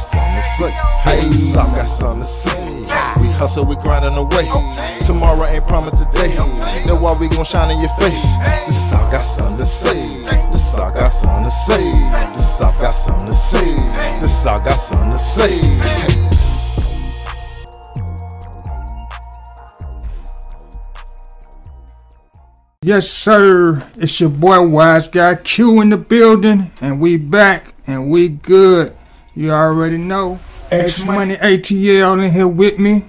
something to say. Hey, the South got something to say. We hustle, we grinding away. Tomorrow ain't promised today. That's why we gon' shine in your face. The South got something to say. The South got something to say. The South got something to say. The South got something to say. Hey. Yes, sir. It's your boy YzGuy Q in the building, and we back, and we good. You already know. X Money ATL in here with me,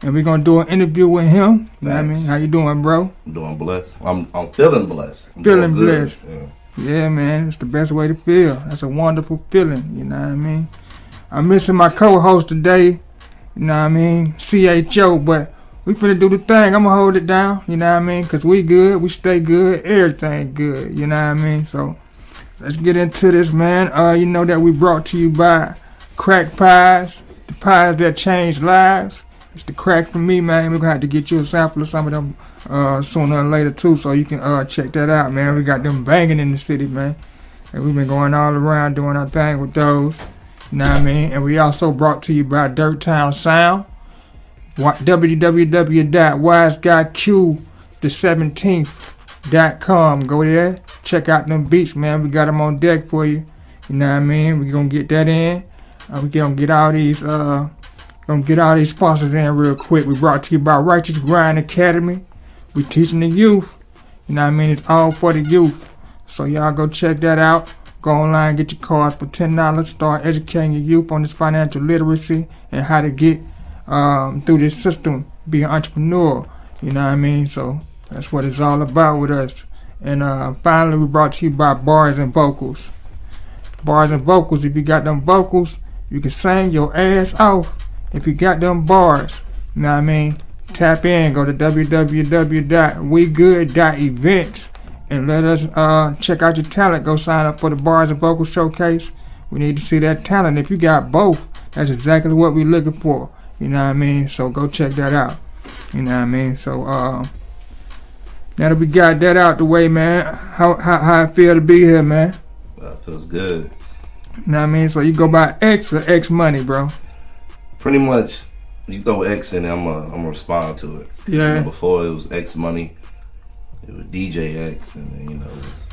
and we're gonna do an interview with him. You know what I mean? How you doing, bro? I'm doing blessed. I'm feeling blessed. Feeling blessed. Yeah, man. It's the best way to feel. That's a wonderful feeling. You know what I mean? I'm missing my co-host today. You know what I mean? CHO, but we finna do the thing. I'ma hold it down, you know what I mean? Cause we good, we stay good, everything good, you know what I mean? So let's get into this, man. You know that we brought to you by Crack Pies, the pies that change lives. It's the crack for me, man. We're gonna have to get you a sample of some of them sooner or later too, so you can check that out, man. We got them banging in the city, man. And we've been going all around doing our thing with those, you know what I mean? And we also brought to you by Dirt Town Sound. www.YzGuyQ17th.com. Go there, check out them beats, man. We got them on deck for you. You know what I mean? We gonna get that in. We gonna get all these sponsors in real quick. We brought to you by Righteous Grind Academy. We teaching the youth. You know what I mean? It's all for the youth. So y'all go check that out. Go online, get your cards for $10. Start educating your youth on this financial literacy and how to get through this system, be an entrepreneur, you know what I mean? So that's what it's all about with us. And finally, we brought to you by Bars and Vocals. Bars and Vocals, if you got them vocals, you can sing your ass off. If you got them bars, you know what I mean? Tap in, go to www.wegood.events and let us check out your talent. Go sign up for the Bars and Vocals Showcase. We need to see that talent. If you got both, that's exactly what we're looking for. You know what I mean? So go check that out. You know what I mean? So now that we got that out the way, man, how I feel to be here, man? Well, it feels good. You know what I mean? So you go by X or X Money, bro? Pretty much, you throw X in there, I'm gonna respond to it. Yeah. You know, before it was X Money, it was DJ X, and then it was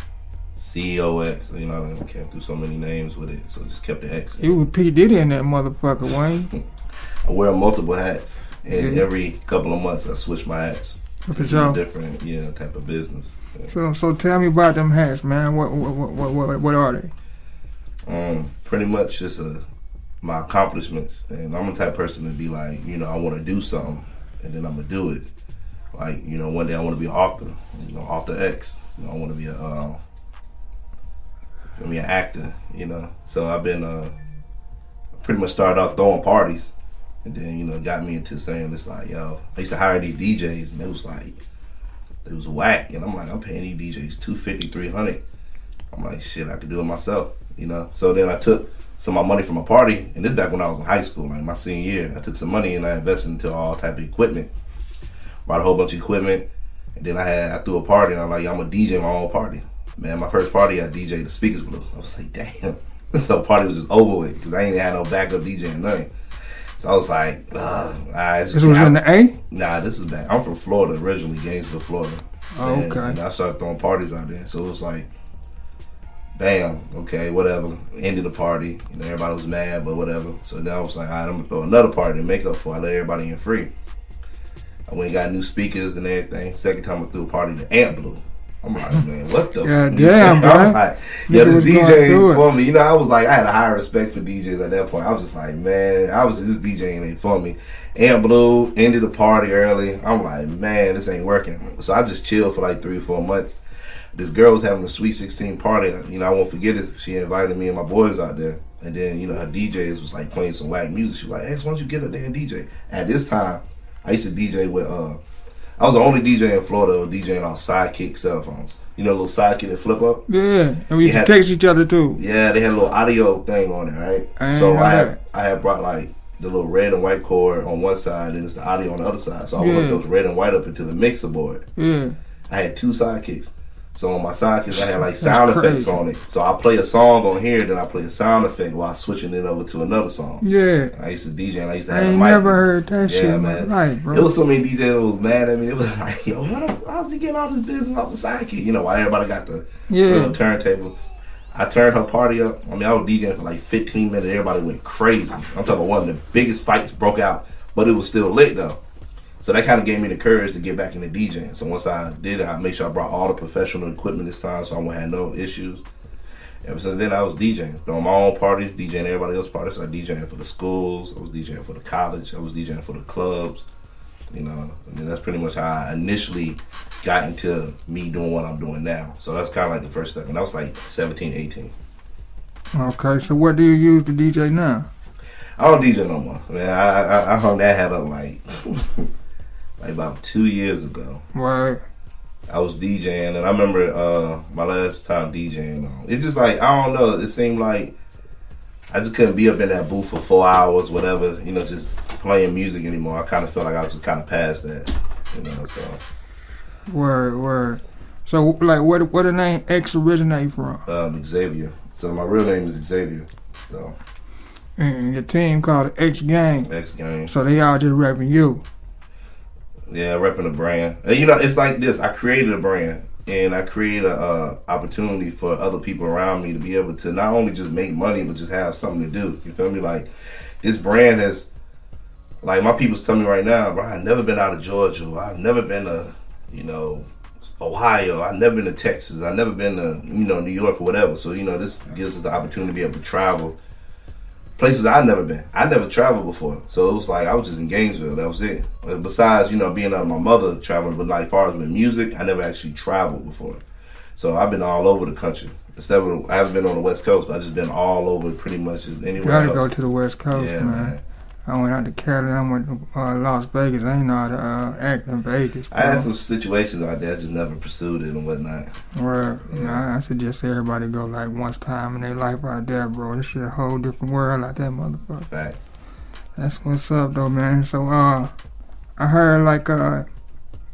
CEO X. You know, I came through so many names with it, so just kept the X. You was P Diddy in that motherfucker, Wayne. I wear multiple hats, and every couple of months I switch my hats. For sure. Different, type of business. Yeah. So tell me about them hats, man. What are they? Pretty much just my accomplishments, and I'm the type of person to be like, I want to do something, and then I'm gonna do it. Like, one day I want to be author, author X. I want to be an actor, So I've been pretty much started out throwing parties. And then, got me into saying this, like, I used to hire these DJs, and it was whack. And I'm like, I'm paying these DJs $250, $300. I'm like, shit, I could do it myself, So then I took some of my money from a party, and this back when I was in high school, like my senior year. I took some money and I invested into all type of equipment. Bought a whole bunch of equipment, and then I threw a party, and I'm like, I'm gonna DJ my own party. Man, my first party I DJ'd the speakers blew. I was like, damn. So the party was just over with, because I ain't had no backup DJ and nothing. So I was like, this was in the A? Nah, this is back. I'm from Florida originally, Gainesville, Florida. Oh, okay. And I started throwing parties out there. So it was like, bam, okay, whatever. Ended the party. Everybody was mad, but whatever. So then I was like, all right, I'm going to throw another party to make up for it. I let everybody in free. I went and got new speakers and everything. Second time I threw a party, the amp blew. I'm like, man, what the? God damn, bro. I'm like, this DJ ain't for me. I was like, I had a high respect for DJs at that point. I was just like, man, this DJ ain't for me. Amp blew, ended the party early. I'm like, man, this ain't working. So I just chilled for like 3 or 4 months. This girl was having a Sweet 16 party. I won't forget it. She invited me and my boys out there. And then, her DJs was like playing some whack music. She was like, hey, why don't you get up there and DJ? At this time, I used to DJ with, I was the only DJ in Florida DJing on Sidekick cell phones. Little Sidekick that flip up? Yeah, and we used to text each other too. Yeah, they had a little audio thing on it, right? So I had brought like the little red and white cord on one side, and it's the audio on the other side. So I would hook those red and white up into the mixer board. Yeah. I had 2 sidekicks. So on my sidekicks, I had like sound effects on it. So I play a song on here, then I play a sound effect while switching it over to another song. Yeah. I used to DJ and I used to have a I mic. ain't never heard that shit in my man. life, bro. It was so many DJs that was mad at me. It was like, yo, how's he getting all this business off the sidekick? You know, while everybody got the real turntable. I turned her party up. I mean, I was DJing for like 15 minutes. Everybody went crazy. I'm talking about one of the biggest fights broke out, but it was still lit though. So that kind of gave me the courage to get back into DJing. So once I did it, I made sure I brought all the professional equipment this time so I wouldn't have no issues. Ever since then, I was DJing. Throwing my own parties, DJing everybody else's parties. I was DJing for the schools. I was DJing for the college. I was DJing for the clubs. You know, and that's pretty much how I initially got into me doing what I'm doing now. So that's kind of like the first step. And I was like 17, 18. Okay, so what do you use to DJ now? I don't DJ no more. Man, I hung that hat up like... like about 2 years ago. Right. I was DJing, and I remember my last time DJing. It's just like, I don't know, it seemed like I just couldn't be up in that booth for 4 hours, whatever, you know, just playing music anymore. I kind of felt like I was just kind of past that, you know, so. Word. So, like, where the name X originate from? Xavier. So my real name is Xavier, so. And your team called the X Gang. X Gang. So they all just rapping you. Yeah, repping a brand. And you know, it's like this. I created a brand, and I created a opportunity for other people around me to be able to not only just make money, but just have something to do. You feel me? Like, this brand has, like, my people's telling me right now, bro, I've never been out of Georgia. I've never been to, you know, Ohio. I've never been to Texas. I've never been to, you know, New York or whatever. So, you know, this gives us the opportunity to be able to travel places I've never been. I never traveled before. So it was like, I was just in Gainesville. That was it. Besides, you know, being my mother traveling, but like, as far as with music, I never actually traveled before. So I've been all over the country. I haven't been on the West Coast, but I've just been all over pretty much anywhere else. Gotta go to the West Coast, man. I went out to Cali, I went to Las Vegas. I ain't know how to act in Vegas, bro. I had some situations like that, I just never pursued it and whatnot. Well, I suggest everybody go like once time in their life out there, bro. This shit a whole different world like that, motherfucker. Facts. That's what's up, though, man. So, I heard like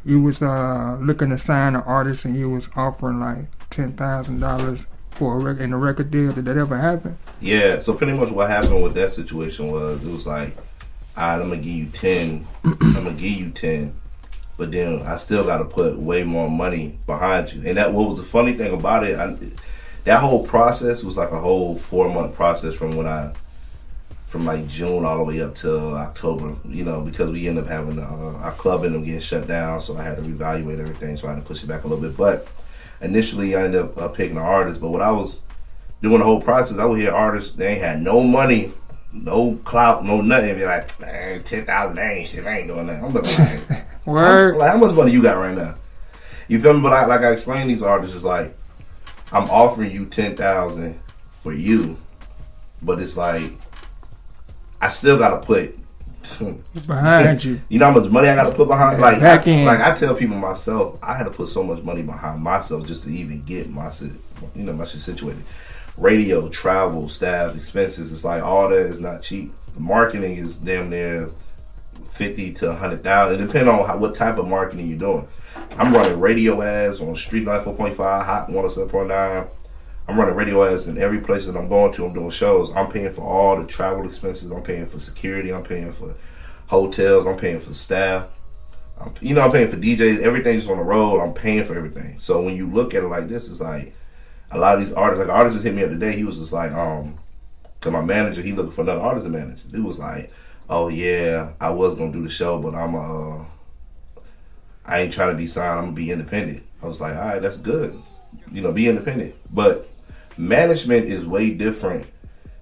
you was looking to sign an artist and you was offering like $10,000 for in a record deal. Did that ever happen? Yeah, so pretty much what happened with that situation was, it was like, all right, I'm going to give you 10. I'm going to give you 10. But then I still got to put way more money behind you. And that, what was the funny thing about it, that whole process was like a whole 4-month process from like June all the way up till October, you know, because we ended up having our club ended up getting shut down, so I had to reevaluate everything, so I had to push it back a little bit. But initially I ended up picking an artist, but what I was doing the whole process, I would hear artists, they ain't had no money, no clout, no nothing, be like, man, 10,000, that ain't shit, I ain't doing that. I'm like, Word. Like, how much money you got right now? You feel me? But like I explained, these artists is like, I'm offering you 10,000 for you, but it's like, I still gotta put behind you. You know how much money I gotta put behind? Like, back in. Like I tell people myself, I had to put so much money behind myself just to even get my shit situated. Radio, travel, staff, expenses, it's like all that is not cheap. Marketing is damn near 50 to 100,000. It depends on what type of marketing you're doing. I'm running radio ads on Street 94.5, Hot 107.9. I'm running radio ads in every place that I'm going to. I'm doing shows. I'm paying for all the travel expenses. I'm paying for security. I'm paying for hotels. I'm paying for staff. I'm paying for DJs. Everything's on the road. I'm paying for everything. So when you look at it like this, it's like a lot of these artists, like artists that hit me up today, he was just like, to my manager, he looking for another artist to manage. He was like, oh yeah, I was gonna do the show, but I ain't trying to be signed. I'm gonna be independent. I was like, all right, that's good. Be independent. But management is way different,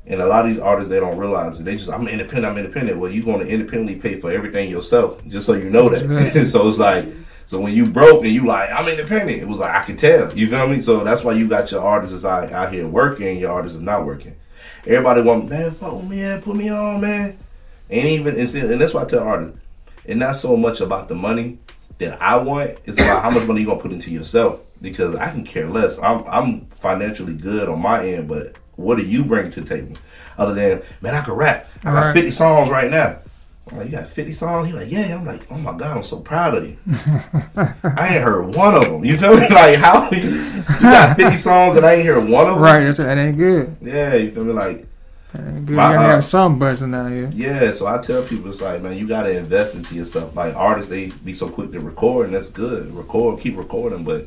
and a lot of these artists, they don't realize it. They just, I'm independent. Well, you're going to independently pay for everything yourself, just so you know that. So it's like, so when you broke and you like, I'm independent, it was like, I can tell. You feel me? So that's why you got your artists out here working, your artists is not working. Everybody want, man, fuck with me, man, put me on, man. And that's why I tell artists, it's not so much about the money that I want, it's about how much money you're going to put into yourself. Because I can care less. I'm financially good on my end, but what do you bring to the table? Other than, man, I can rap. I got 50 songs right now. I'm like, you got 50 songs? He like, yeah. I'm like, oh my God, I'm so proud of you. I ain't heard one of them. You feel me? Like, how you got 50 songs and I ain't heard one of them? Right, that ain't good. Yeah, you feel me? Like, that ain't good. You gotta have some buzzing out here. Yeah, so I tell people, it's like, man, you gotta invest into yourself. Like, artists, they be so quick to record, and that's good. Record, keep recording, but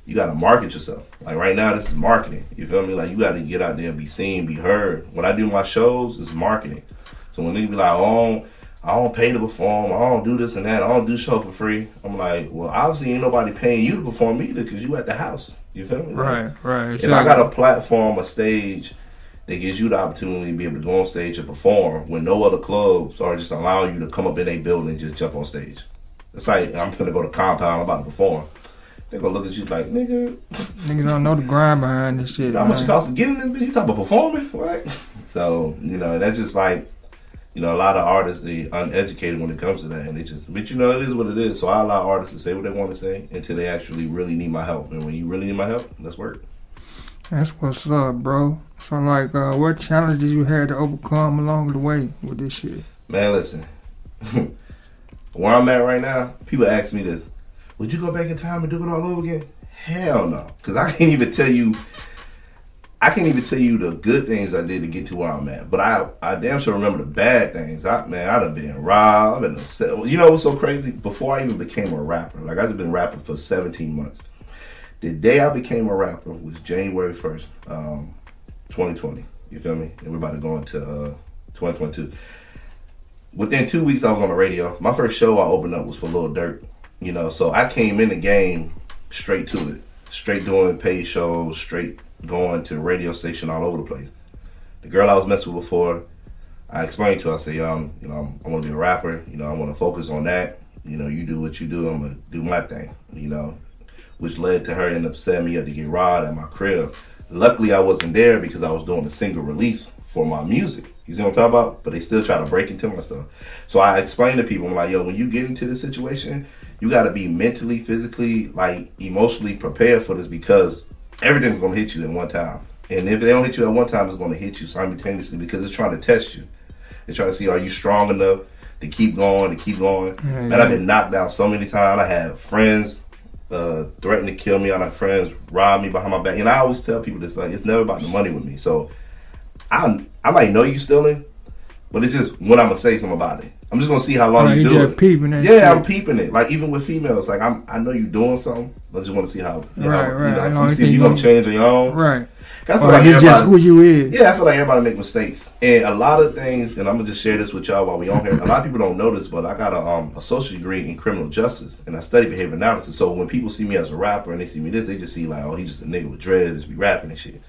you gotta market yourself. Like, right now, this is marketing. You feel me? Like, you gotta get out there and be seen, be heard. When I do my shows, it's marketing. So when they be like, oh, I don't pay to perform, I don't do this and that, I don't do show for free. I'm like, well, obviously ain't nobody paying you to perform either because you at the house. You feel me? Right. If I got a platform, a stage that gives you the opportunity to be able to go on stage and perform when no other clubs are just allowing you to come up in a building and just jump on stage. It's like, I'm gonna go to Compound, I'm about to perform. They're gonna look at you like, nigga. Niggas don't know the grind behind this shit. How much it costs to get in this bitch? You talk about performing? What? So, that's just like, a lot of artists, they uneducated when it comes to that. And they just, but it is what it is. So I allow artists to say what they want to say until they actually really need my help. And when you really need my help, let's work. That's what's up, bro. So, like, what challenges you had to overcome along the way with this shit? Man, listen. Where I'm at right now, people ask me this. Would you go back in time and do it all over again? Hell no. Because I can't even tell you the good things I did to get to where I'm at. But I damn sure remember the bad things. I done been robbed. You know what's so crazy? Before I even became a rapper, like, I've been rapping for 17 months. The day I became a rapper was January 1st, 2020. You feel me? And we're about to go into 2022. Within 2 weeks, I was on the radio. My first show I opened up was for Lil Durk. So I came in the game straight to it. Straight doing paid shows, straight going to radio station all over the place. The girl I was messing with before, I explained to her, I said, I want to be a rapper. I want to focus on that. You do what you do, I'm going to do my thing, which led to her ending up setting me up to get robbed at my crib. Luckily, I wasn't there because I was doing a single release for my music. You see what I'm talking about? But they still try to break into my stuff. So I explained to people, I'm like, yo, when you get into this situation, you got to be mentally, physically, like, emotionally prepared for this because everything's going to hit you at one time. And if they don't hit you at one time, it's going to hit you simultaneously because it's trying to test you. They're trying to see, are you strong enough to keep going, Man, I've been knocked down so many times. I had friends threaten to kill me. I had friends rob me behind my back. And I always tell people this, like, it's never about the money with me. So I might know you stealing, but it's just when I'm going to say something about it. I'm just going to see how long you do just it. Peeping that shit. I'm peeping it. Like, even with females, like, I know you doing something. I just want to see how, right. See if you're going to change on your own. Right. I feel like it's just who you is. Yeah, I feel like everybody make mistakes. And a lot of things, and I'm going to just share this with y'all while we on here. A lot of people don't know this, but I got a associate degree in criminal justice, and I study behavior analysis. So when people see me as a rapper and they see me this, they just see like, oh, he's just a nigga with dreads, just be rapping and shit.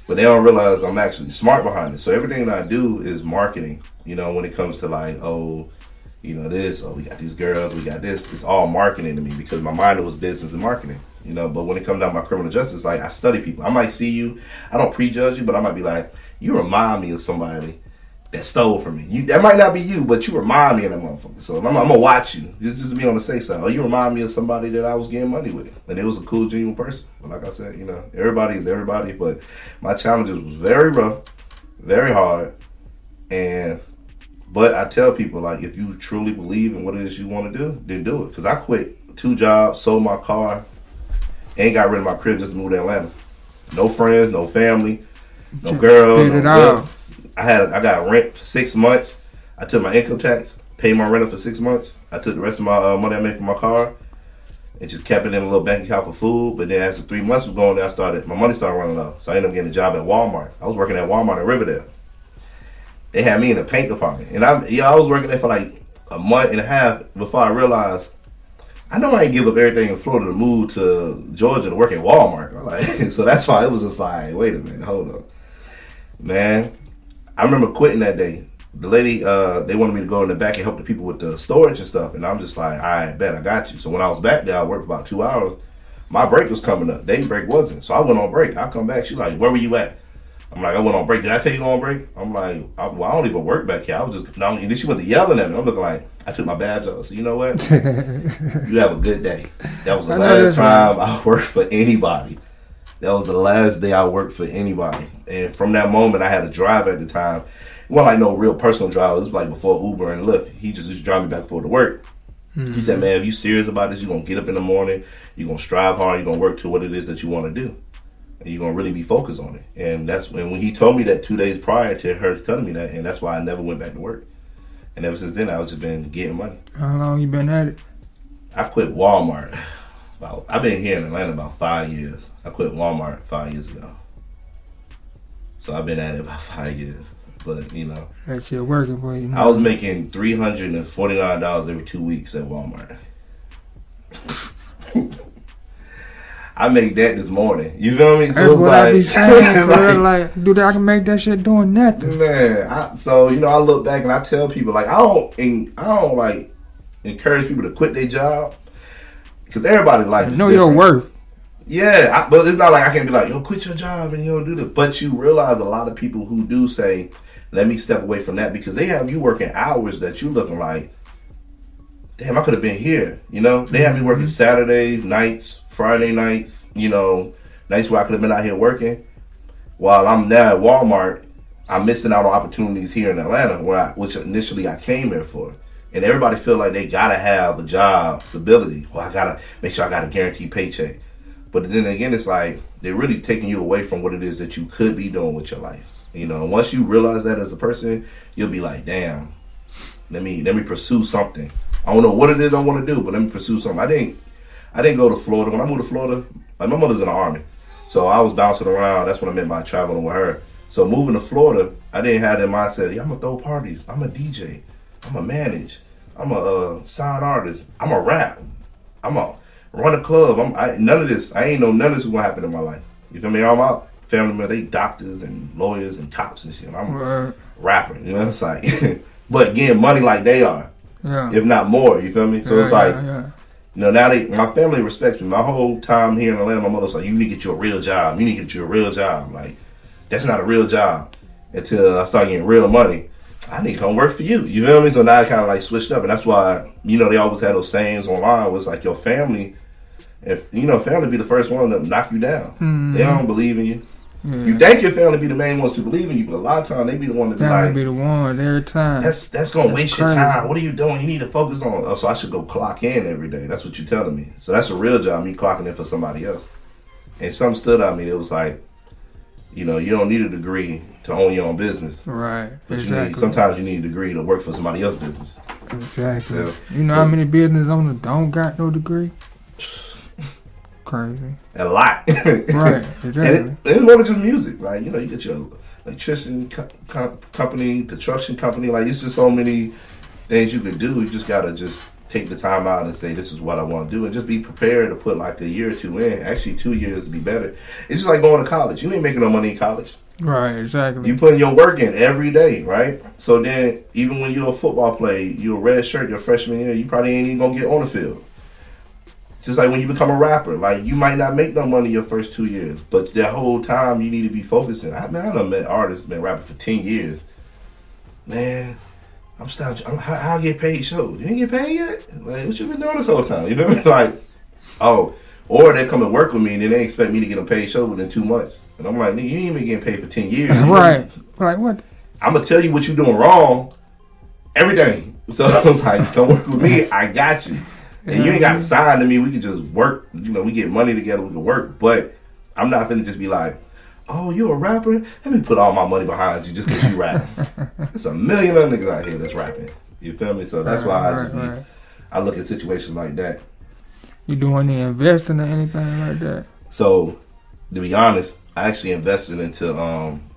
But they don't realize I'm actually smart behind it. So everything that I do is marketing, when it comes to like, this, we got these girls, we got this. It's all marketing to me because my mind was business and marketing. But when it comes down to my criminal justice, like, I study people. I might see you, I don't prejudge you, but I might be like, you remind me of somebody that stole from me. That might not be you, but you remind me of that motherfucker. So I'm gonna watch you, just to be on the safe side. Oh, you remind me of somebody that I was getting money with, and it was a cool, genuine person. But like I said, everybody is everybody. But my challenges was very rough, very hard, but I tell people, like, if you truly believe in what it is you want to do, then do it. Because I quit 2 jobs, sold my car, and got rid of my crib just to move to Atlanta. No friends, no family, no girl. I got rent for 6 months. I took my income tax, paid my renter for 6 months. I took the rest of my money I made from my car and just kept it in a little bank account for food. But then as the 3 months was going, my money started running low. So I ended up getting a job at Walmart. I was working at Walmart in Riverdale. They had me in the paint department. And I was working there for like a month and a half before I realized I know I ain't give up everything in Florida to move to Georgia to work at Walmart. So that's why it was just like, wait a minute, hold up. Man, I remember quitting that day. The lady, they wanted me to go in the back and help the people with the storage and stuff. And I'm just like, all right, bet, I got you. So when I was back there, I worked for about 2 hours. My break was coming up. Day break wasn't. So I went on break. I come back. She's like, where were you at? I'm like, I went on break. Did I tell you to go on break? I'm like, I don't even work back here. I was just, and then she went to yelling at me. I'm looking like, I took my badge off. So you know what? You have a good day. That was the last time I worked for anybody. That was the last day I worked for anybody. And from that moment, I had a drive at the time. It wasn't like no real personal drive. It was like before Uber and Lyft. He just used to drive me back and forth to work. Mm-hmm. He said, man, if you serious about this, you're going to get up in the morning, you're going to strive hard, you're going to work to what it is that you want to do. And you're going to really be focused on it. And that's when he told me that 2 days prior to her telling me that, and that's why I never went back to work. And ever since then, I've just been getting money. How long you been at it? I quit Walmart. I've been here in Atlanta about 5 years. I quit Walmart 5 years ago. So I've been at it about 5 years. But, you know. That shit working for you. I was making $349 every 2 weeks at Walmart. I made that this morning. You feel me? So that's what I be saying, bro. like, dude, I can make that shit doing nothing. Man, so, you know, I look back and I tell people, like, I don't like, encourage people to quit their job. Because everybody like know your worth. Yeah, but it's not like I can be like, yo, quit your job and you don't do this. But you realize a lot of people who do say, let me step away from that, because they have you working hours that you looking like, damn, I could have been here. You know, they have me working Saturday nights, Friday nights, you know, nights where I could have been out here working. While I'm now at Walmart, I'm missing out on opportunities here in Atlanta, which initially I came here for. And everybody feel like they gotta have a job stability. Well, I gotta make sure I got a guaranteed paycheck. But then again, it's like they're really taking you away from what it is that you could be doing with your life. You know, once you realize that as a person, you'll be like, damn, let me pursue something. I don't know what it is I want to do, but let me pursue something. I didn't go to Florida. When I moved to Florida, like, my mother's in the Army, so I was bouncing around. That's what I meant by traveling with her. So moving to Florida, I didn't have that mindset. Yeah, I'm gonna throw parties. I'm a DJ. I'm a manage. I'm a sound artist. I'm a rap. I'm a run a club. None of this. I ain't know none of this was gonna happen in my life. You feel me? All my family members, they doctors and lawyers and cops and shit. I'm a rapper. You know, it's like, but getting money like they are, if not more. You feel me? So it's like, you know, now my family respects me. My whole time here in Atlanta, my mother's like, you need to get you a real job. You need to get you a real job. Like, that's not a real job until I start getting real money. I need to come work for you. You feel me? So now I kind of like switched up. And that's why, you know, they always had those sayings online was like, your family, if, you know, family be the first one to knock you down. Mm-hmm. They don't believe in you. Yeah. You think your family be the main ones to believe in you, but a lot of times they be the one to be like, be the one every time. That's going to waste your time. What are you doing? You need to focus on. So I should go clock in every day. That's what you're telling me. So that's a real job, me clocking in for somebody else. And something stood out me. It was like, you know, you don't need a degree to own your own business. Right. But sometimes you need a degree to work for somebody else's business. Exactly. So, you know how many business owners don't got no degree? Crazy. A lot. Right. Exactly. And it's more than just music. Like, you know, you get your electrician company, construction company. Like, it's just so many things you could do. You just got to just take the time out and say, this is what I want to do, and just be prepared to put like a year or two in. Actually, 2 years to be better. It's just like going to college. You ain't making no money in college. Right, exactly. You putting your work in every day, right? So then, even when you're a football player, you're a red shirt your freshman year, you probably ain't even gonna get on the field. Just like when you become a rapper, like, you might not make no money your first 2 years, but that whole time you need to be focusing. I done met artists been rapping for 10 years. Man, how I get paid shows? You ain't get paid yet? Like, what you been doing this whole time? You feel me? Like, oh, or they come and work with me and then they expect me to get them paid show within 2 months. And I'm like, nigga, you ain't been getting paid for 10 years. Right. Like, what? I'm going to tell you what you're doing wrong, everything. So I was like, come work with me, I got you. And you ain't got to sign to me. We can just work. You know, we get money together, we can work. But I'm not finna just be like, oh, you a rapper? Let me put all my money behind you just because you rapping. There's a million other niggas out here that's rapping. You feel me? So that's why I look at situations like that. You doing any investing or anything like that? So, to be honest, I actually invested into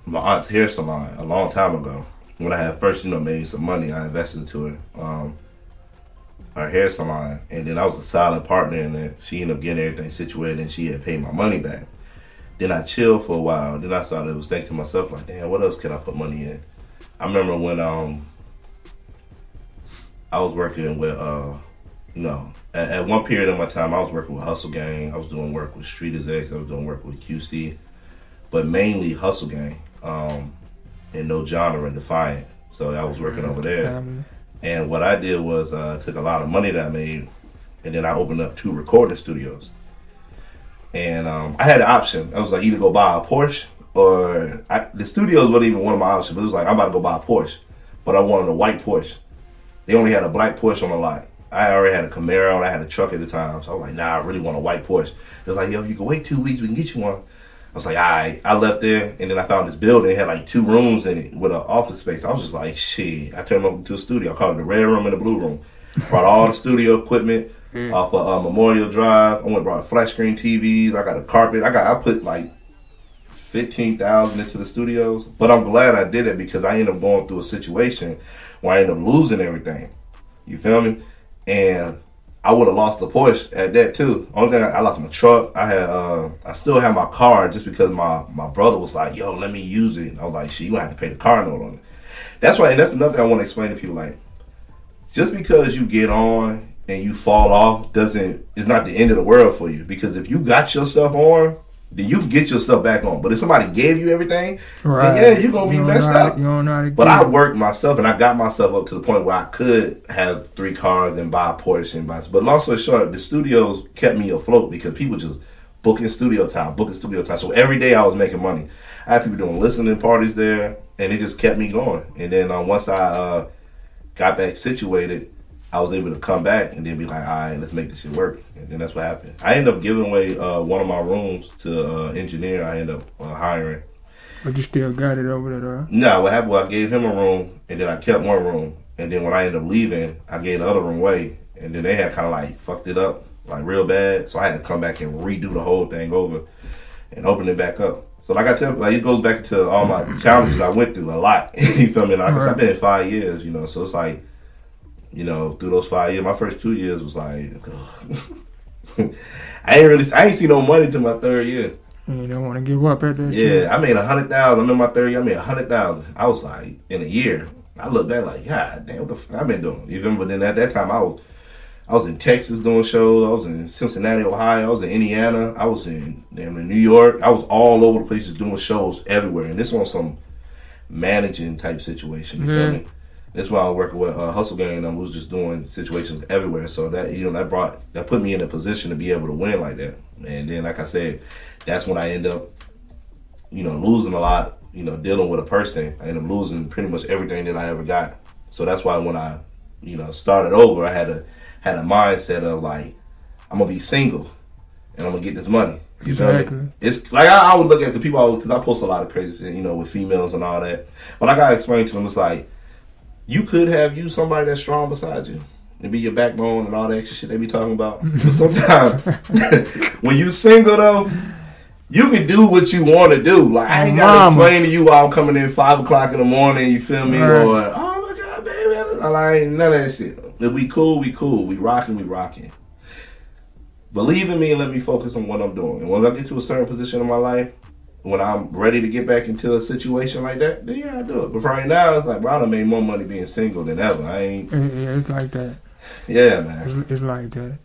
my aunt's hair salon a long time ago. When I had first, you know, made some money, I invested into it. Her hair salon, and then I was a silent partner in there. She ended up getting everything situated, and she had paid my money back. Then I chilled for a while. Then I was thinking to myself, like, damn, what else can I put money in? I remember when I was working with, you know, at one period of my time, I was working with Hustle Gang. I was doing work with Street Execs. I was doing work with QC, but mainly Hustle Gang, and No Genre and Defiant. So I was working over there. And what I did was took a lot of money that I made, and then I opened up 2 recording studios. And I had an option. I was like, either go buy a Porsche or the studios wasn't even one of my options. But it was like, I'm about to go buy a Porsche, but I wanted a white Porsche. They only had a black Porsche on the lot. I already had a Camaro and I had a truck at the time. So I was like, nah, I really want a white Porsche. They was like, yo, you can wait 2 weeks, we can get you one. I was like, all right. I left there and then I found this building. It had like 2 rooms in it with an office space. I was just like, shit. I turned up to a studio. I called it the red room and the blue room. Brought all the studio equipment off of Memorial Drive. I went and brought flat screen TVs. I got a carpet. I put like $15,000 into the studios. But I'm glad I did it because I ended up going through a situation where I ended up losing everything. You feel me? And I would have lost the Porsche at that too. Only thing, I lost my truck. I still have my car just because my brother was like, yo, let me use it. I was like, shit, you gonna have to pay the car note on it. That's why, and that's another thing I want to explain to people. Like, just because you get on and you fall off it's not the end of the world for you. Because if you got your stuff on, then you can get your stuff back on. But if somebody gave you everything, then yeah, you're going to be messed up. You don't know how to but I worked myself and I got myself up to the point where I could have 3 cars and buy a Porsche and buy. But long story short, the studios kept me afloat because people just booking studio time. So every day I was making money. I had people doing listening parties there and it just kept me going. And then once I got back situated, I was able to come back and then be like, all right, let's make this shit work. And then that's what happened. I ended up giving away one of my rooms to an engineer I ended up hiring. But you still got it over there, though? No, what happened was I gave him a room, and then I kept one room. And then when I ended up leaving, I gave the other room away. And then they had kind of like fucked it up, like real bad. So I had to come back and redo the whole thing over and open it back up. So like I tell you, like it goes back to all my challenges I went through a lot. You feel me? Like, I've been in 5 years, you know, so it's like, you know, through those 5 years, my first 2 years was like, I ain't see no money till my 3rd year. You don't want to give up at that shit? Yeah, I made $100,000. I'm in my 3rd year, I made $100,000. I was like, in a year, I look back like, God damn, what the fuck I've been doing? You feel me? But then at that time, I was in Texas doing shows. I was in Cincinnati, Ohio. I was in Indiana. I was in New York. I was all over the places doing shows everywhere. And this was some managing type situation. You feel me? That's why I was working with Hustle Gang, and I was just doing situations everywhere. So that, you know, that put me in a position to be able to win like that. And then, like I said, that's when I end up, you know, losing a lot. You know, dealing with a person, I ended up losing pretty much everything that I ever got. So that's why when I, you know, started over, I had a mindset of like, I'm gonna be single, and I'm gonna get this money. You exactly. Feel me? It's like I would look at the people because I post a lot of crazy shit, you know, with females and all that. But I gotta explain to them, it's like, you could have somebody that's strong beside you and be your backbone and all that extra shit they be talking about. But sometimes when you single though, you can do what you want to do. Like I ain't gotta explain to you why I'm coming in 5 o'clock in the morning. You feel me? Right. Or oh my god, baby, I ain't none of that shit. If we cool, we cool. We rocking. Believe in me and let me focus on what I'm doing. And when I get to a certain position in my life, when I'm ready to get back into a situation like that, then yeah, I do it. But for right now, it's like, bro, I done made more money being single than ever. Yeah, it's like that. Yeah, man. It's like that.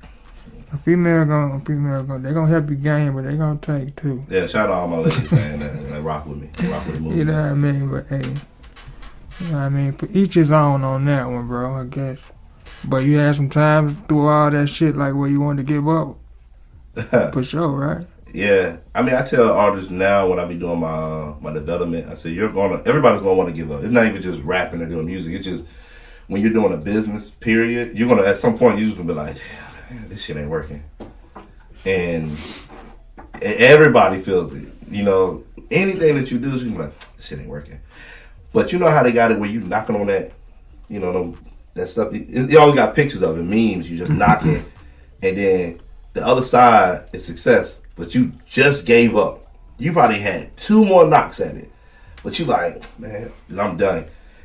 A female gonna, they gonna help you gain, but they gonna take too. Yeah, shout out to all my ladies, man, that rock with me. Rock with the movie. You know what I mean? But hey, you know what I mean? For each his own on that one, bro, I guess. But you had some times through all that shit, like where you wanted to give up. For sure, right? Yeah, I mean, I tell artists now when I be doing my development, I say everybody's gonna want to give up. It's not even just rapping or doing music. It's just when you're doing a business, period. You're gonna at some point you're just gonna be like, damn, man, this shit ain't working, and everybody feels it. You know, anything that you do, you're gonna be like, this shit ain't working. But you know how they got it where you knocking on that, you know, that stuff. You always got pictures of it, memes. You just knocking, and then the other side is success. But you just gave up. You probably had 2 more knocks at it. But you like, man, I'm done.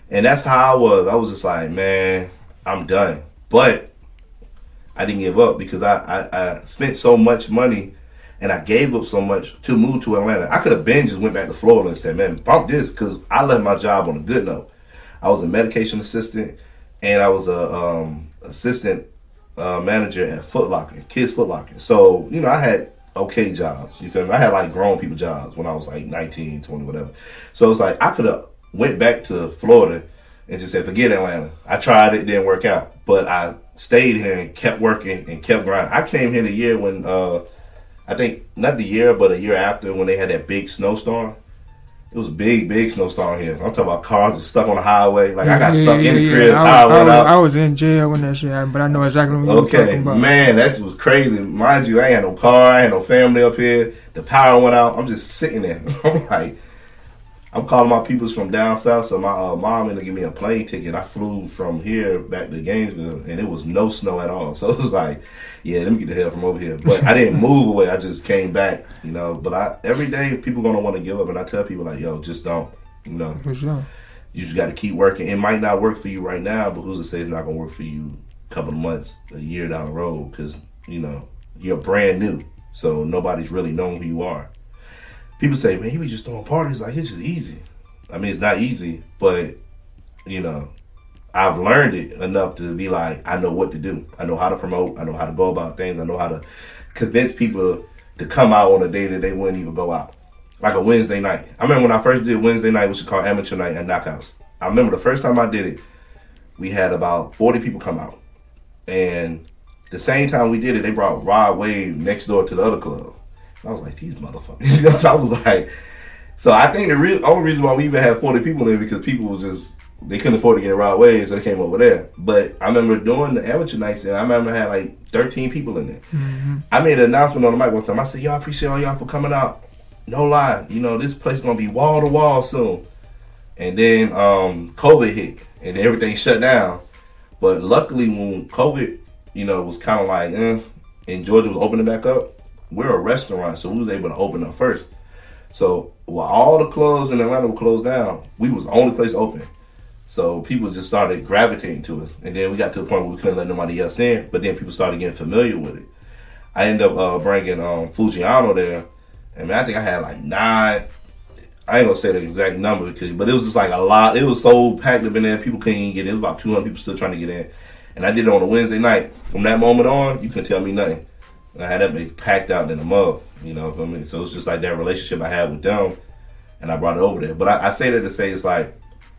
And that's how I was. I was just like, man, I'm done. But I didn't give up because I spent so much money and I gave up so much to move to Atlanta. I could have been just went back to Florida and said, man, bump this, because I left my job on a good note. I was a medication assistant and I was a assistant manager at Foot Locker, Kids Foot Locker. So, you know, I had okay jobs, you feel me? I had like grown people jobs when I was like 19, 20, whatever. So it's like I could have went back to Florida and just said, forget Atlanta. I tried it, didn't work out. But I stayed here and kept working and kept grinding. I came here the year when I I think not the year, but a year after when they had that big snowstorm. It was a big snowstorm here. I'm talking about cars were stuck on the highway. Like, I got stuck in the crib. I was in jail when that shit happened, but I know exactly what you're talking about. Man, that was crazy. Mind you, I ain't had no car. I had no family up here. The power went out. I'm just sitting there. I'm like, I'm calling my peoples from down south. So my mom ended up giving me a plane ticket. I flew from here back to Gainesville, and it was no snow at all. So it was like, yeah, let me get the hell from over here. But I didn't move away. I just came back, you know. But every day people gonna want to give up, and I tell people like, yo, just don't, you know. For sure. You just got to keep working. It might not work for you right now, but who's to say it's not gonna work for you a couple of months, a year down the road? Because you know you're brand new, so nobody's really knowing who you are. People say, man, you be just throwing parties like it's just easy. I mean, it's not easy, but you know, I've learned it enough to be like, I know what to do. I know how to promote. I know how to go about things. I know how to convince people to come out on a day that they wouldn't even go out. Like a Wednesday night. I remember when I first did Wednesday night, which is called Amateur Night at Knockouts. I remember the first time I did it, we had about 40 people come out. And the same time we did it, they brought Rod Wave next door to the other club. And I was like, these motherfuckers. So I was like, so I think the only reason why we even had 40 people there because people was just, they couldn't afford to get Rod Wave, so they came over there. But I remember doing the amateur nights, and I remember I had like 13 people in there. Mm-hmm. I made an announcement on the mic one time. I said, y'all, appreciate all y'all for coming out. No lie, you know, this place is going to be wall to wall soon. And then COVID hit, and everything shut down. But luckily, when COVID, you know, was kind of like, and Georgia was opening back up, we're a restaurant, so we was able to open up first. So while all the clubs in Atlanta were closed down, we was the only place open. So people just started gravitating to it. And then we got to the point where we couldn't let nobody else in, but then people started getting familiar with it. I ended up bringing Fujiano there. And man, I think I had like 9. I ain't gonna say the exact number, but it was just like a lot. It was so packed up in there, people couldn't even get in. It was about 200 people still trying to get in. And I did it on a Wednesday night. From that moment on, you couldn't tell me nothing. And I had that big packed out in the mug, you know what I mean? So it's just like that relationship I had with them, and I brought it over there. But I say that to say it's like,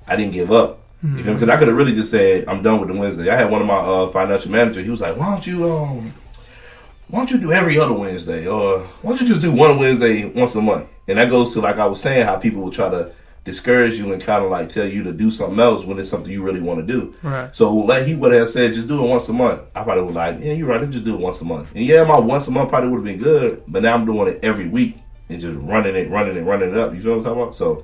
I didn't give up. Mm-hmm. You know, because I could have really just said, I'm done with the Wednesday. I had one of my financial managers, he was like, why don't you do every other Wednesday? Or why don't you just do one Wednesday once a month? And that goes to, like I was saying, how people will try to discourage you and kind of like tell you to do something else when it's something you really want to do. Right. So like he would have said, just do it once a month. I probably would like, yeah, you're right, just do it once a month. And yeah, my once a month probably would have been good, but now I'm doing it every week and just running it up. You feel what I'm talking about? So,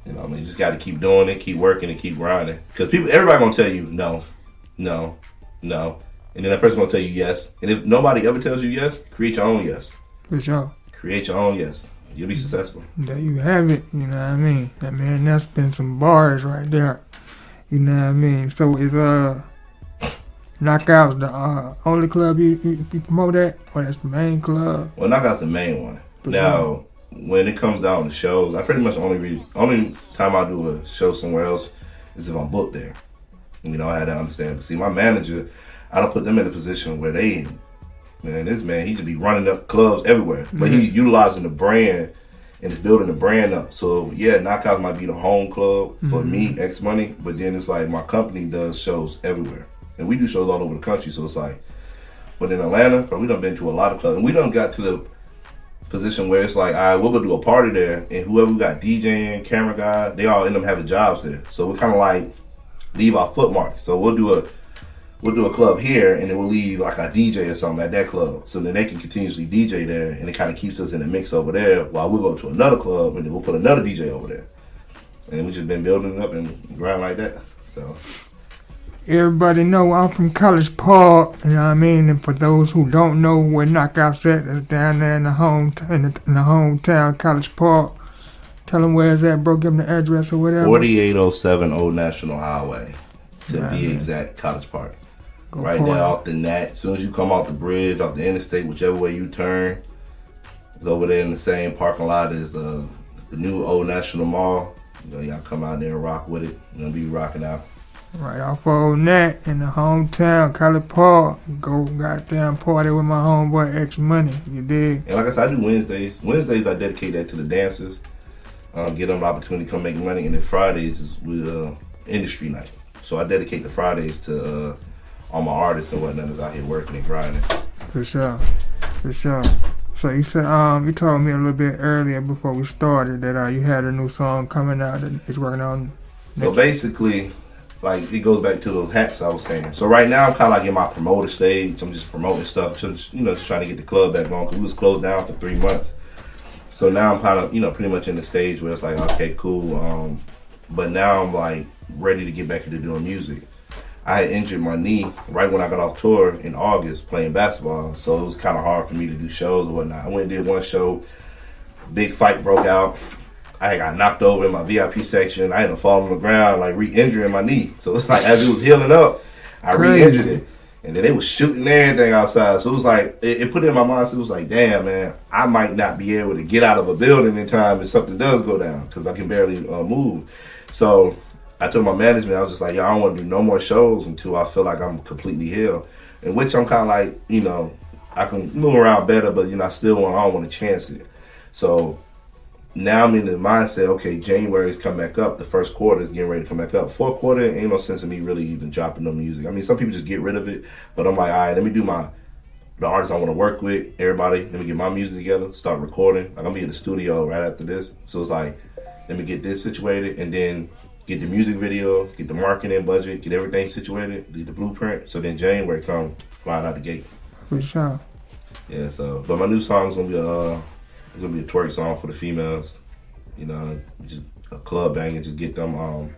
you know, I mean, you just got to keep doing it, keep working, and keep grinding. Because everybody gonna tell you no, and then that person gonna tell you yes. And if nobody ever tells you yes, create your own yes. For sure. Create your own yes. You'll be successful. There you have it. You know what I mean? That man, that's been some bars right there. You know what I mean? So is Knockouts the only club you promote at, or that's the main club? Well, Knockout's the main one. Now, when it comes down to shows, I pretty much only time I do a show somewhere else is if I'm booked there. You know, I had to understand. But see, my manager, I don't put them in a position where this man, he just be running up clubs everywhere. But he utilizing the brand and is building the brand up. So, yeah, Knockouts might be the home club for me, X Money. But then it's like my company does shows everywhere. And we do shows all over the country. So it's like, but in Atlanta, we done been to a lot of clubs. And we done got to the position where it's like, all right, we'll go do a party there. And whoever we got DJing, camera guy, they all end up having jobs there. So we kind of like leave our footmark. So we'll do a club here, and then we'll leave like a DJ or something at that club. So then they can continuously DJ there, and it kind of keeps us in the mix over there while we'll go to another club, and then we'll put another DJ over there. And then we just been building it up and grind like that. So everybody know I'm from College Park, you know what I mean? And for those who don't know where Knockouts at, it's down there in the hometown, College Park. Tell them where it's at, bro. Give them the address or whatever. 4807 Old National Highway, to be exact, College Park. Right there off the Nat. As soon as you come off the bridge, off the interstate, whichever way you turn, it's over there in the same parking lot as the new Old National Mall. You know, y'all come out there and rock with it. You're going to be rocking out. Right off Old Nat in the hometown, College Park. Go goddamn party with my homeboy X Money. You dig? And like I said, I do Wednesdays. Wednesdays, I dedicate that to the dancers. Get them an opportunity to come make money. And then Fridays is with industry night. So I dedicate the Fridays to all my artists and whatnot is out here working and grinding. For sure. So you said you told me a little bit earlier before we started that you had a new song coming out that it's working on. So basically, like it goes back to those hats I was saying. So right now I'm kind of like in my promoter stage. I'm just promoting stuff, just trying to get the club back on because we was closed down for 3 months. So now I'm kind of pretty much in the stage where it's like okay, cool. But now I'm like ready to get back into doing music. I had injured my knee right when I got off tour in August playing basketball, so it was kind of hard for me to do shows or whatnot. I went and did one show, big fight broke out. I got knocked over in my VIP section. I had to fall on the ground, like re-injuring my knee. So it's like as it was healing up, I re-injured it. And then they was shooting everything outside. So it was like, it put it in my mind, so it was like, damn, man, I might not be able to get out of a building in time if something does go down because I can barely move. So I told my management, I was just like, yo, I don't want to do no more shows until I feel like I'm completely healed. In which I'm kind of like, I can move around better, but, I don't want to chance it. So now I'm in the mindset, okay, January's come back up. The first quarter is getting ready to come back up. Fourth quarter, ain't no sense in me really even dropping no music. I mean, some people just get rid of it, but I'm like, all right, let me do the artists I want to work with, everybody, let me get my music together, start recording. Like, I'm going to be in the studio right after this. So it's like, let me get this situated and then get the music video, get the marketing budget, get everything situated, do the blueprint. So then January come flying out the gate. For sure. Yeah, so, but my new song's going to be it's gonna be a twerk song for the females, just a club bang and just get them. Oh,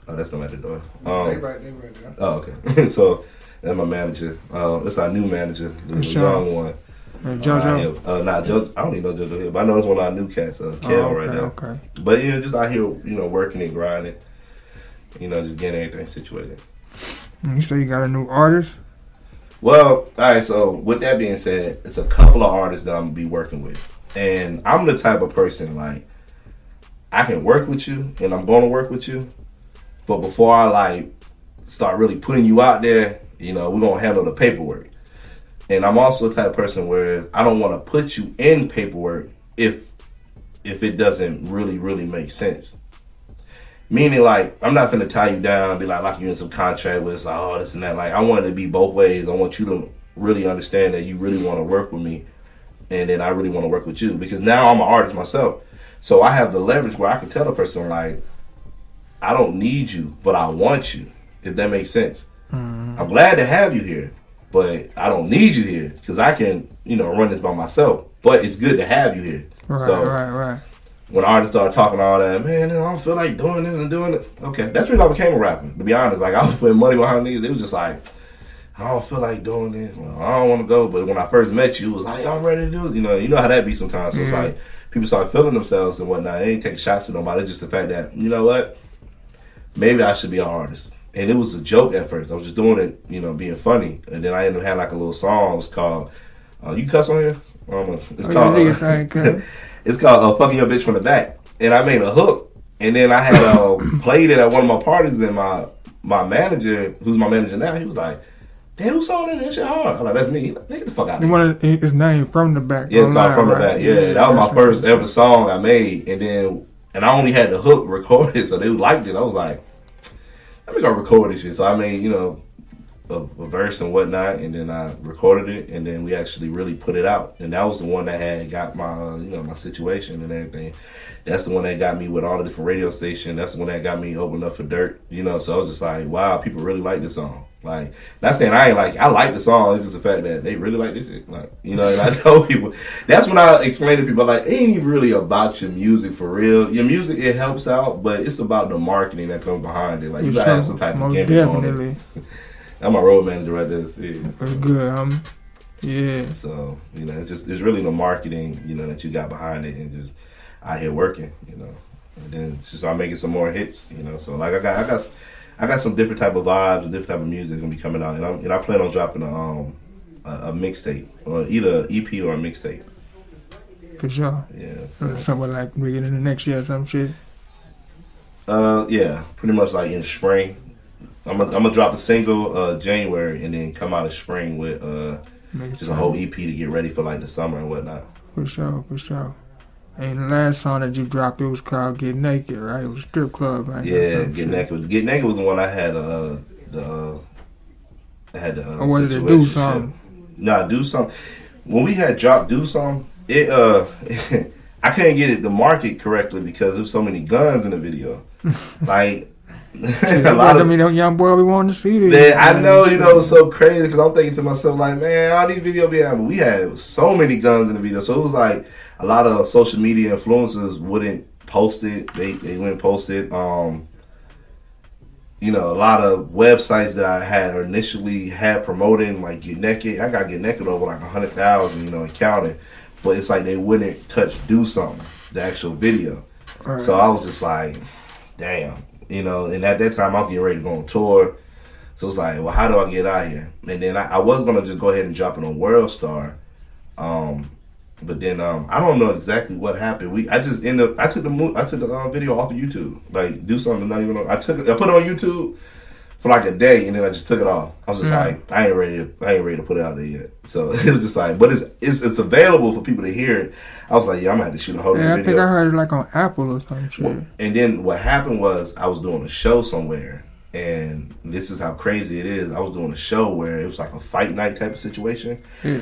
that's them at the door. They right there. Oh, okay. So that's my manager. That's our new manager, the young one. JoJo. Not JoJo. I don't even know JoJo here, but I know it's one of our new cats, Kel, right now. Okay. But just out here, working and grinding. Just getting everything situated. You say you got a new artist? Well, all right, so with that being said, it's a couple of artists that I'm going to be working with. And I'm the type of person, like, I can work with you, and I'm going to work with you. But before I, like, start really putting you out there, we're going to handle the paperwork. And I'm also the type of person where I don't want to put you in paperwork if it doesn't really, really make sense. Meaning, like, I'm not finna tie you down, be like, lock you in some contract where it's like, oh, this and that. Like, I want it to be both ways. I want you to really understand that you really want to work with me, and then I really want to work with you. Because now I'm an artist myself. So I have the leverage where I can tell a person, like, I don't need you, but I want you, if that makes sense. Mm-hmm. I'm glad to have you here, but I don't need you here because I can, run this by myself. But it's good to have you here. Right. When artists start talking all that, man, I don't feel like doing this and doing it. Okay, that's the reason I became a rapper, to be honest. Like, I was putting money behind these. It was just like, I don't feel like doing this. Well, I don't want to go. But when I first met you, it was like, I'm ready to do it. You know how that be sometimes. So it's like, people start feeling themselves and whatnot. They ain't taking shots at nobody. It's just the fact that, you know what? Maybe I should be an artist. And it was a joke at first. I was just doing it, being funny. And then I ended up having like a little song. It's called, you cuss on here? It's called Fucking Your Bitch from the Back. And I made a hook. And then I had played it at one of my parties. And my manager, who's my manager now, he was like, damn, who's on that shit hard? I'm like, that's me. Like, get the fuck out of here. His name From the Back. Yeah, it's called From the Back. Yeah, that was my first ever song I made. And I only had the hook recorded, so they liked it. I was like, let me go record this shit. So I made, a verse and whatnot, and then I recorded it, and then we actually really put it out. And that was the one that had got my, my situation and everything. That's the one that got me with all the different radio stations. That's the one that got me opened up for Dirt, So I was just like, wow, people really like this song. Like, not saying I like the song. It's just the fact that they really like this shit. Like, and I tell people, that's when I explain to people, like, it ain't even really about your music for real. Your music, it helps out, but it's about the marketing that comes behind it. Like, you gotta have some type of campaign on it. I'm my road manager right there. See. That's good, yeah. So, it's really the marketing, that you got behind it and just out here working, And then just I'm making some more hits, So like I got some different type of vibes and different type of music gonna be coming out, and I plan on dropping a mixtape, or either EP or a mixtape. For sure. Yeah. Something like beginning of next year or some shit. Yeah, pretty much like in spring. I'm gonna drop a single January and then come out of spring with just a whole EP to get ready for like the summer and whatnot. For sure. And the last song that you dropped, it was called Get Naked, right? It was a strip club, right? Yeah, Get Naked. Get Naked was the one I had I wanted to do something. Nah, Do Something. When we had dropped Do Something, it I couldn't get it to market correctly because there's so many guns in the video. Like a lot of that young boy we wanted to see this. I know, it's so crazy because I'm thinking to myself like, man, all these videos be out, but we had so many guns in the video, so it was like a lot of social media influencers wouldn't post it. They wouldn't post it. A lot of websites that I had initially had promoting, like Get Naked. I got Get Naked over like 100,000, and counting. But it's like they wouldn't touch Do Something, the actual video. Right. So I was just like, damn. And at that time I was getting ready to go on tour. So it was like, well, how do I get out here? And then I was going to just go ahead and drop it on World Star. But then I don't know exactly what happened. I just ended up. I took the video off of YouTube. Like Do Something, not even. I put it on YouTube for like a day, and then I just took it off. I was just like, I ain't ready to put it out there yet. So it was just like, but it's available for people to hear it. I was like, yeah, I'm gonna have to shoot a whole new video. I think I heard it like on Apple or some shit. And then what happened was I was doing a show somewhere, and this is how crazy it is. I was doing a show where it was like a fight night type of situation. Yeah.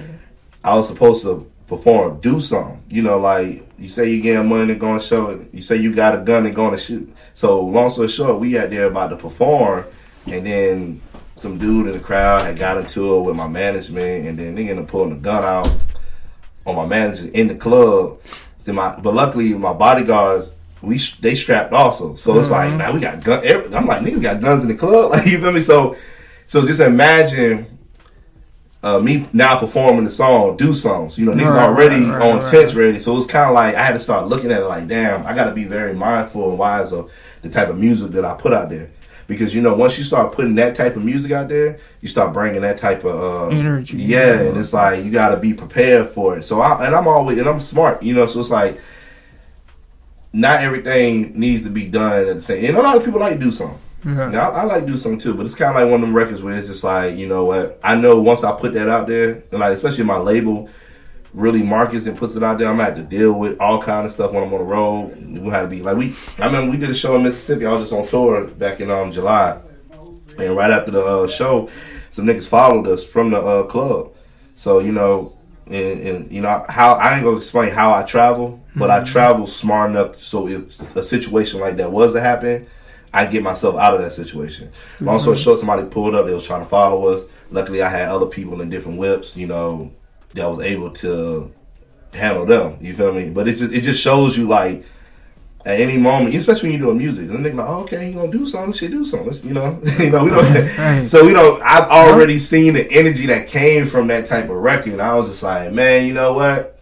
I was supposed to perform, Do Something. Like you say you getting money to go on a show, and you say you got a gun and going to shoot. So long story short, we out there about to perform, and then some dude in the crowd had got into it with my management, and then they ended up pulling the gun out on my manager in the club. But luckily my bodyguards, they strapped also. So it's like, now we got guns. I'm like, niggas got guns in the club. Like, you feel me? So just imagine me now performing the song, Do Something. So, niggas already on tents ready. So it's kind of like I had to start looking at it like, damn, I got to be very mindful and wise of the type of music that I put out there. Because, once you start putting that type of music out there, you start bringing that type of energy. Yeah, and it's like, you got to be prepared for it. So I'm smart, so it's like, not everything needs to be done at the same. And a lot of people like Do Something. Yeah. Now, I like Do Something too, but it's kind of like one of them records where it's just like, you know what? I know once I put that out there, and like especially my label really markets and puts it out there, I'm gonna have to deal with all kind of stuff when I'm on the road. We had to be like I remember we did a show in Mississippi. I was just on tour back in July, and right after the show, some niggas followed us from the club. So and how I ain't gonna explain how I travel, but I travel smart enough so if a situation like that was to happen, I get myself out of that situation. Long story short, somebody pulled up. They was trying to follow us. Luckily, I had other people in different whips, that was able to handle them. You feel me? But it just shows you like at any moment, especially when you're doing music, and they're like, oh, okay, you gonna do something? Shit, do something. We don't. So I've already seen the energy that came from that type of record. And I was just like, man, you know what?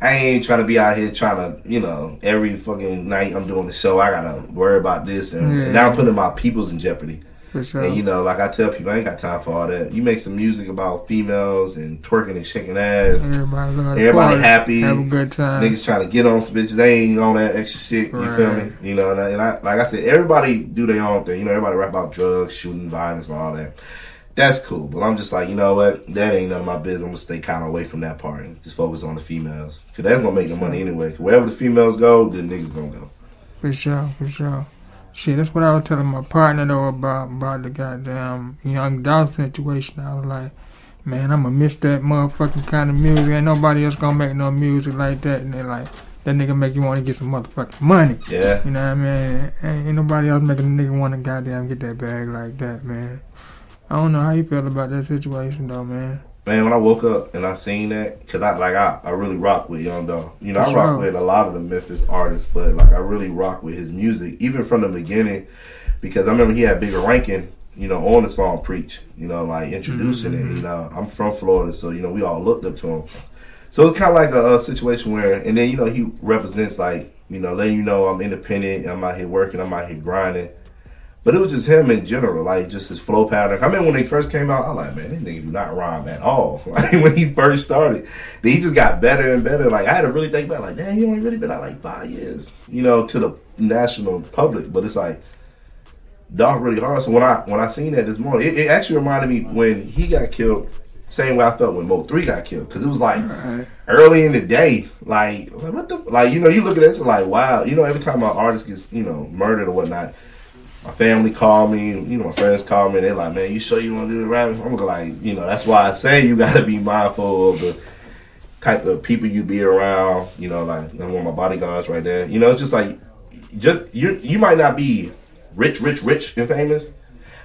I ain't trying to be out here trying to, every fucking night I'm doing the show, I gotta worry about this. And now I'm putting my peoples in jeopardy. For sure. And, like I tell people, I ain't got time for all that. You make some music about females and twerking and shaking ass. Everybody happy. Have a good time. Niggas trying to get on some bitches. They ain't on that extra shit. You feel me? And I, like I said, everybody do their own thing. Everybody rap about drugs, shooting, violence, and all that. That's cool, but I'm just like, you know what? That ain't none of my business. I'm gonna stay kind of away from that part and just focus on the females, cause that's gonna make the money anyway. Wherever the females go, the niggas gonna go. For sure. Shit, that's what I was telling my partner though about the goddamn Young Dolph situation. I was like, man, I'm gonna miss that motherfucking kind of music. Ain't nobody else gonna make no music like that. And they're like, that nigga make you want to get some motherfucking money. Yeah. You know what I mean? Ain't nobody else making a nigga want to goddamn get that bag like that, man. I don't know how you feel about that situation, though, man. Man, when I woke up and I seen that, because I really rock with Young Dolph. I rock with a lot of the Memphis artists, but, like, I really rock with his music, even from the beginning, because I remember he had Bigger Rankin, on the song Preach, like, introducing it. I'm from Florida, so, we all looked up to him. So it's kind of like a situation where, and then, he represents, like, letting you know I'm independent, I'm out here working, I'm out here grinding. But it was just him in general, like just his flow pattern. I remember when they first came out, I was like, man, this nigga do not rhyme at all. Like when he first started, then he just got better and better. Like I had to really think about, like, damn, he only really been out like 5 years, to the national public. But it's like, Dolph really hard. So when I seen that this morning, it actually reminded me when he got killed. Same way I felt when Mo 3 got killed, because it was like early in the day, like what the, like you look at it, it's like wow, every time an artist gets murdered or whatnot. My family called me, you know, my friends called me. They're like, man, you sure you want to do the rap? I'm gonna like, you know, that's why I say you gotta be mindful of the type of people you be around. You know, like I'm one of my bodyguards right there. You know, it's just like, you might not be rich and famous,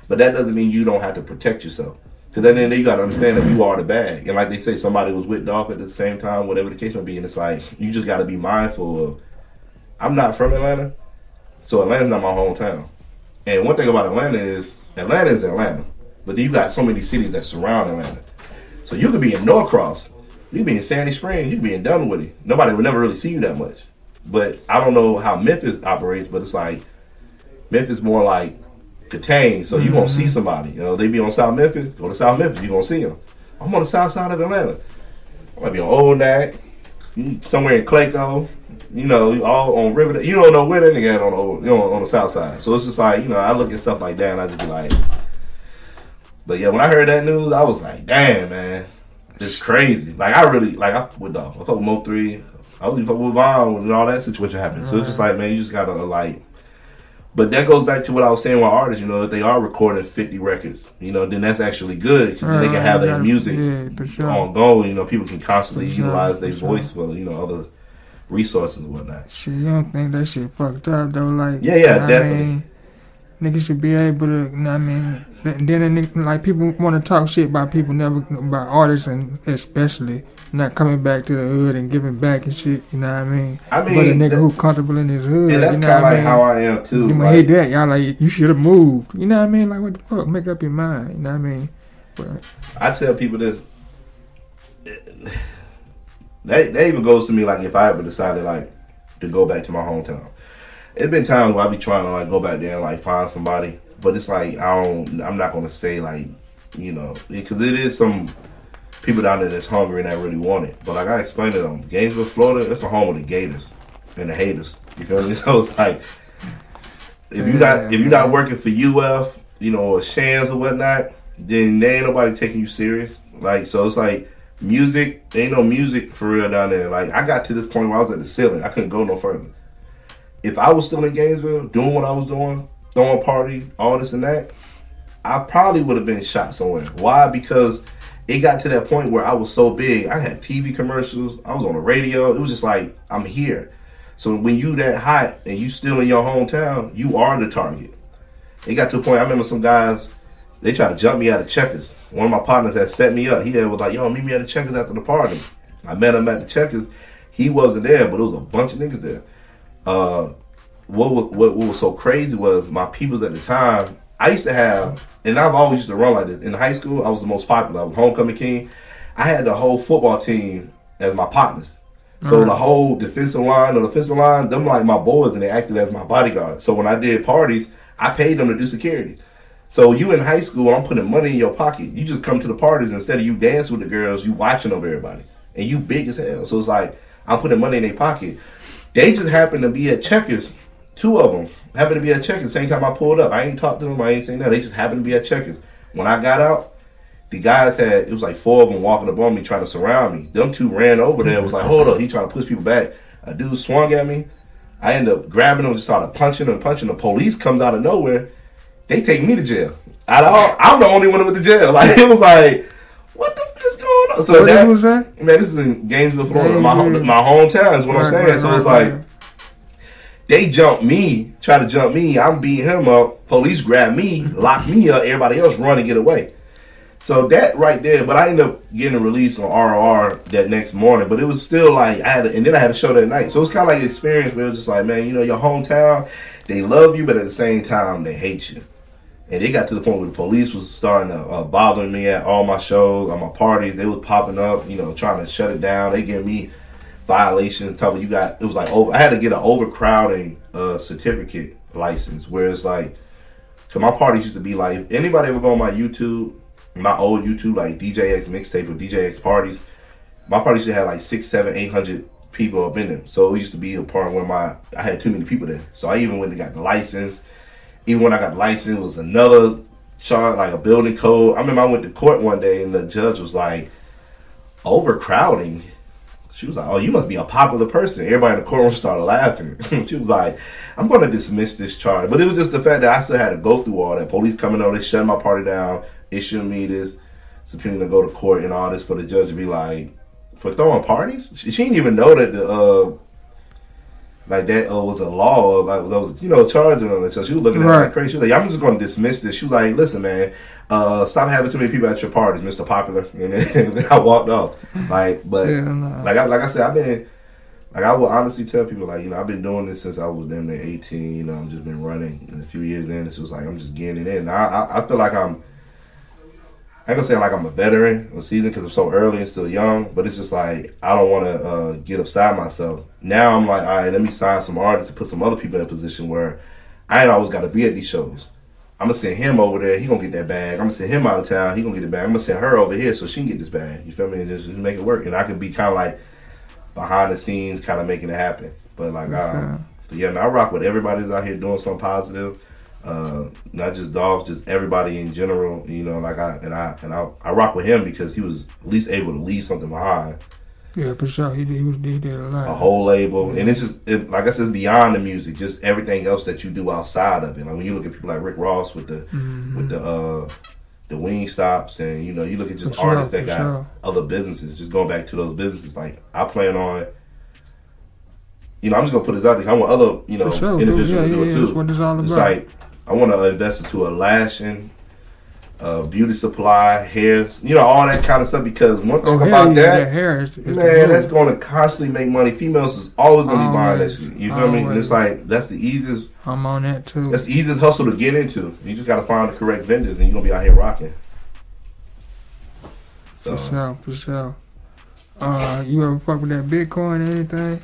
but that doesn't mean you don't have to protect yourself. Because then you got to understand that you are the bag. And like they say, somebody was whipped off at the same time, whatever the case may be. And it's like, you just got to be mindful of, I'm not from Atlanta, so Atlanta's not my hometown. And one thing about Atlanta is Atlanta. But then you got so many cities that surround Atlanta. So you could be in Norcross, you could be in Sandy Springs, you could be in Dunwoody. Nobody would never really see you that much. But I don't know how Memphis operates, but it's like, Memphis more like contained, so you're going to see somebody. You know, they be on South Memphis, go to South Memphis, you're going to see them. I'm on the south side of Atlanta. I might be on Old Nack, somewhere in Clayco, you know, all on River. You don't know where that nigga at on the south side. So it's just like, you know, I look at stuff like that and I just be like, but yeah, when I heard that news, I was like, damn, man, it's crazy. Like, I really, like, I fuck with Mo3. I was even fucking with Vaughn when all that situation happened. So it's just like, man, you just got to, like, but that goes back to what I was saying with artists, you know, if they are recording 50 records, you know, then that's actually good because they can have their music ongoing, you know, people can constantly utilize their voice for, you know, other resources and whatnot. Shit, you don't think that shit fucked up, though? Like, yeah, definitely. Niggas should be able to, you know what I mean? Then, like, people want to talk shit about people, never about artists, and especially not coming back to the hood and giving back and shit, you know what I mean? But a nigga who comfortable in his hood, and that's you know kind of like I mean? how I am, too. You might hate that. Y'all like, you should have moved. You know what I mean? Like, what the fuck? Make up your mind, you know what I mean? But I tell people this. That even goes to me, like, if I ever decided, like, to go back to my hometown. It's been times where I be trying to, like, go back there and, like, find somebody. But it's like, I'm not going to say, like, you know, because it is some people down there that's hungry and that really want it. But like I explained to them, Gainesville, Florida, that's the home of the Gators and the haters. You feel me? So it's like, if you're not working for UF, you know, or Shands or whatnot, then there ain't nobody taking you serious. Like, so it's like, music, there ain't no music for real down there. Like, I got to this point where I was at the ceiling. I couldn't go no further. If I was still in Gainesville, doing what I was doing, throwing a party, all this and that, I probably would have been shot somewhere. Why? Because it got to that point where I was so big. I had TV commercials. I was on the radio. It was just like, I'm here. So when you that hot and you still in your hometown, you are the target. It got to a point, I remember some guys, they tried to jump me out of Checkers. One of my partners that set me up, he was like, yo, meet me at the Checkers after the party. I met him at the Checkers. He wasn't there, but there was a bunch of niggas there. What was so crazy was my peoples at the time, I used to have, and I've always used to run like this. In high school, I was the most popular. I was homecoming king. I had the whole football team as my partners. So the whole defensive line, them like my boys, and they acted as my bodyguard. So when I did parties, I paid them to do security. So you in high school, I'm putting money in your pocket. You just come to the parties, instead of you dancing with the girls, you watching over everybody. And you big as hell. So it's like, I'm putting money in their pocket. They just happened to be at Checkers. Two of them happened to be at Checkers. Same time I pulled up. I ain't talked to them. I ain't saying that. They just happened to be at Checkers. When I got out, the guys it was like 4 of them walking up on me trying to surround me. Them 2 ran over there. It was like, hold up. He trying to push people back. A dude swung at me. I ended up grabbing him and just started punching him. The police comes out of nowhere. They take me to jail. I'm the only one that went to jail. Like, it was like, what the fuck is going on? So what was that? Man, this is in Gainesville, Florida. My hometown is what I'm saying. So it's like, they jumped me, try to jump me. I'm beating him up. Police grab me, lock me up. Everybody else run and get away. So that right there, but I ended up getting a release on ROR that next morning. But it was still like, and then I had a show that night. So it's kind of like an experience where it was just like, man, you know, your hometown, they love you, but at the same time, they hate you. And it got to the point where the police was starting to bother me at all my shows, on my parties. They was popping up, you know, trying to shut it down. They gave me violations. It was like I had to get an overcrowding certificate license, where it's like, so my parties used to be like, if anybody ever go on my YouTube, my old YouTube, like DJX mixtape or DJX parties, my parties used to have like 600, 700, 800 people up in them. So it used to be a part where I had too many people there. So I even went and got the license. Even when I got licensed, it was another charge, like a building code. I remember I went to court one day and the judge was like, overcrowding? She was like, oh, you must be a popular person. Everybody in the courtroom started laughing. She was like, I'm going to dismiss this charge. But it was just the fact that I still had to go through all that. Police coming over, they shutting my party down, issuing me this subpoena to go to court and all this for the judge to be like, for throwing parties? She didn't even know that the that was a law, like that was, charging on it. So she was looking at it like crazy. She was like, I'm just going to dismiss this. She was like, listen, man, stop having too many people at your parties, Mr. Popular. And then I walked off. Like I said, I would honestly tell people, I've been doing this since I was damn near 18. I've just been running. And a few years in, it's just like I'm just getting it in. I feel like I ain't gonna say like I'm a veteran of season because I'm so early and still young, but it's just like I don't want to get upside myself. Now I'm like, all right, let me sign some artists to put some other people in a position where I ain't always got to be at these shows. I'm gonna send him over there, he gonna get that bag. I'm gonna send him out of town, he gonna get the bag. I'm gonna send her over here so she can get this bag. You feel me? And just make it work. And I can be kind of like behind the scenes, kind of making it happen. But I rock with everybody that's out here doing something positive. Not just Dolph, just everybody in general, I rock with him because he was at least able to leave something behind. Yeah, for sure. He did a lot. A whole label. Yeah. And it's just, like I said, it's beyond the music, just everything else that you do outside of it. Like when you look at people like Rick Ross with the wing stops, and you look at just artists that got other businesses, just going back to those businesses. Like I plan on, I'm just gonna put this out there. I want other, individuals to do it too. That's what it's all about. It's like I want to invest into a lashing, beauty supply, hair, all that kind of stuff. Because one thing about that hair is that's going to constantly make money. Females is always going to be buying that shit. You feel me? And it's like that's the easiest. I'm on that too. That's the easiest hustle to get into. You just got to find the correct vendors, and you're gonna be out here rocking. So. For sure. You ever fuck with that Bitcoin or anything?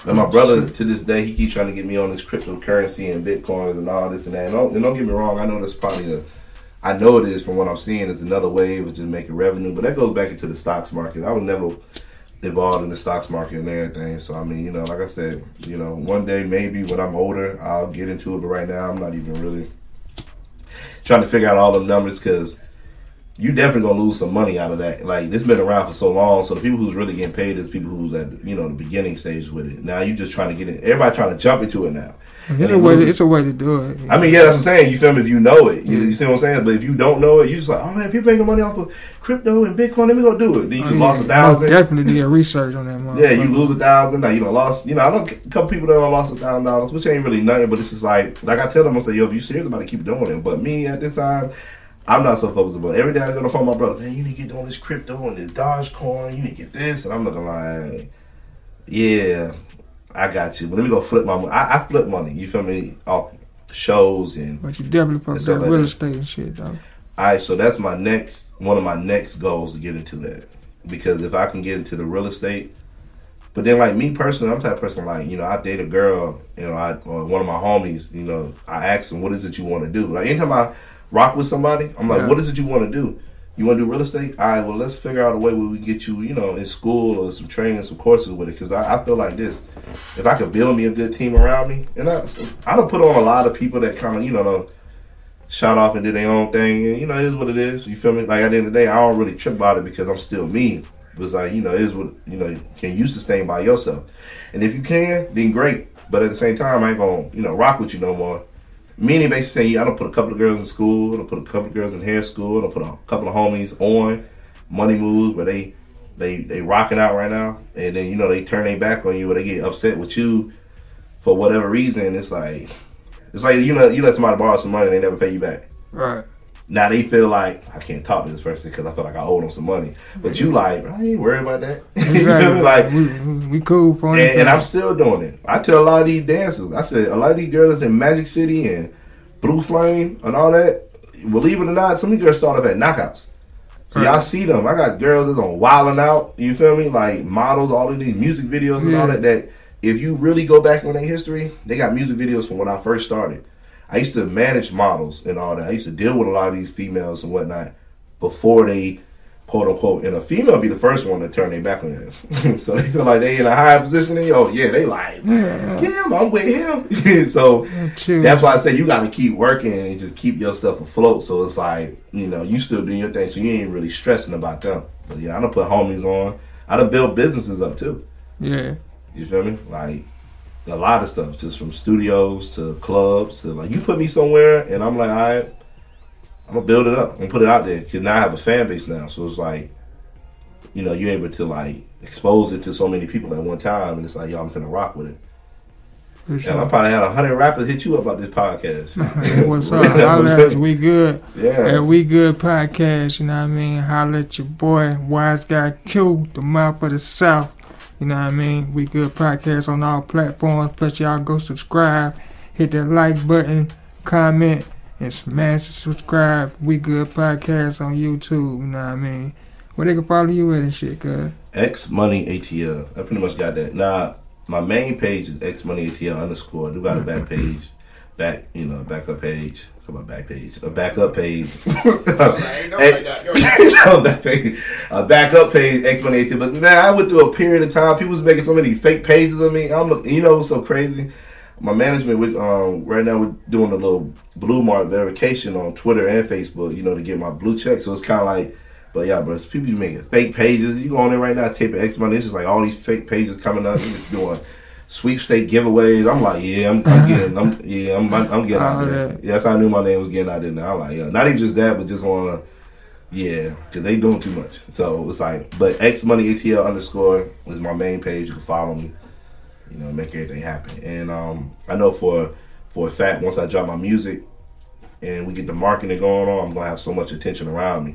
And my brother, to this day, he keeps trying to get me on this cryptocurrency and Bitcoins and all this and that. And don't get me wrong, I know that's probably I know it is from what I'm seeing, is another wave of just making revenue. But that goes back into the stocks market. I was never involved in the stocks market and everything. So, I mean, like I said, one day maybe when I'm older, I'll get into it. But right now, I'm not even really trying to figure out all the numbers because you definitely gonna lose some money out of that. Like, it's been around for so long, so the people who's really getting paid is people who's at the beginning stage with it. Now you just trying to get in. Everybody trying to jump into it now. It's a way to do it. I mean, yeah, that's what I'm saying. You feel me? If you know it, you see what I'm saying. But if you don't know it, you just like, oh man, people making money off of crypto and Bitcoin. Let me go do it. Then you just lost 1,000. Definitely did research on that. Yeah, you lose 1,000. Now you done lost. I know a couple people that done lost $1,000, which ain't really nothing. But it's just like I tell them, I say, yo, if you serious about it, keep doing it. But me at this time, I'm not so focused about it. Every day I go to phone my brother, man, you need to get on this crypto and this Dogecoin. You need to get this. And I'm looking like, yeah, I got you. But let me go flip my money. I flip money. You feel me? Off shows and. But you definitely fuck that real estate and shit, though. Alright, so that's one of my next goals to get into that. Because if I can get into the real estate, but then like me personally, I'm the type of person like, I date a girl, or one of my homies, I ask them, what is it you want to do? Like anytime I rock with somebody, I'm like, what is it you want to do? You want to do real estate? All right, well, let's figure out a way where we can get you, in school or some training, some courses with it. Because I feel like this. If I could build me a good team around me, and I don't put on a lot of people that kind of, shot off and did their own thing. And, it is what it is. You feel me? Like, at the end of the day, I don't really trip about it because I'm still me. But it's like, it is what, can you sustain by yourself? And if you can, then great. But at the same time, I ain't going to, rock with you no more. Meaning basically saying, I don't put a couple of girls in school, I don't put a couple of girls in hair school, I don't put a couple of homies on money moves where they rocking out right now, and then they turn their back on you or they get upset with you for whatever reason. It's like you let somebody borrow some money and they never pay you back. Right. Now they feel like I can't talk to this person because I feel like I owe them some money. But you like, I ain't worried about that. Exactly. You feel me? Like we cool for it. And I'm still doing it. I tell a lot of these dancers, I said a lot of these girls in Magic City and Blue Flame and all that, believe it or not, some of these girls start up at knockouts. So y'all see them. I got girls that's on Wildin' Out, you feel me? Like models, all of these music videos and all that if you really go back on their history, they got music videos from when I first started. I used to manage models and all that. I used to deal with a lot of these females and whatnot before they, quote unquote, and a female be the first one to turn their back on them. So they feel like they in a higher position than you. They like, him, I'm with him. So that's why I say you got to keep working and just keep yourself afloat. So it's like, you still doing your thing. So you ain't really stressing about them. But I done put homies on. I done built businesses up too. Yeah. You feel me? Like a lot of stuff, just from studios to clubs to like you put me somewhere and I'm like, all right, I'm gonna build it up and put it out there because now I have a fan base now. So it's like, you know, you're able to like expose it to so many people at one time, and it's like, yo, I'm finna rock with it. Sure. And I probably had 100 rappers hit you up about this podcast. What's up? Holla at We Good. Yeah. At We Good Podcast, you know what I mean? Holla at your boy, YzGuy Q, the mouth of the South. You know what I mean? We Good Podcast on all platforms. Plus, y'all go subscribe, hit that like button, comment, and smash the subscribe. We Good Podcast on YouTube. You know what I mean? Where they can follow you at and shit, cuz? X Money ATL. I pretty much got that. Nah, my main page is X Money ATL _. I do got a back page. Backup page. Come on, back page. A backup page. A backup page, X Money ATL. But man, I went through a period of time. People was making so many fake pages of me. You know what's so crazy? My management, right now we're doing a little blue mark verification on Twitter and Facebook, you know, to get my blue check. So it's kind of like, but yeah, bro, people making fake pages. You go on there right now, type X Money. It's just like all these fake pages coming up. You're just doing sweepstake giveaways. I'm like, yeah, I'm getting out there. Yeah, that's how I knew my name was getting out there now. I'm like, yeah, not even just that, but just on, yeah, because they doing too much. So it's like, but X Money ATL _ is my main page. You can follow me, you know, make everything happen. And I know for a fact, once I drop my music and we get the marketing going on, I'm gonna have so much attention around me.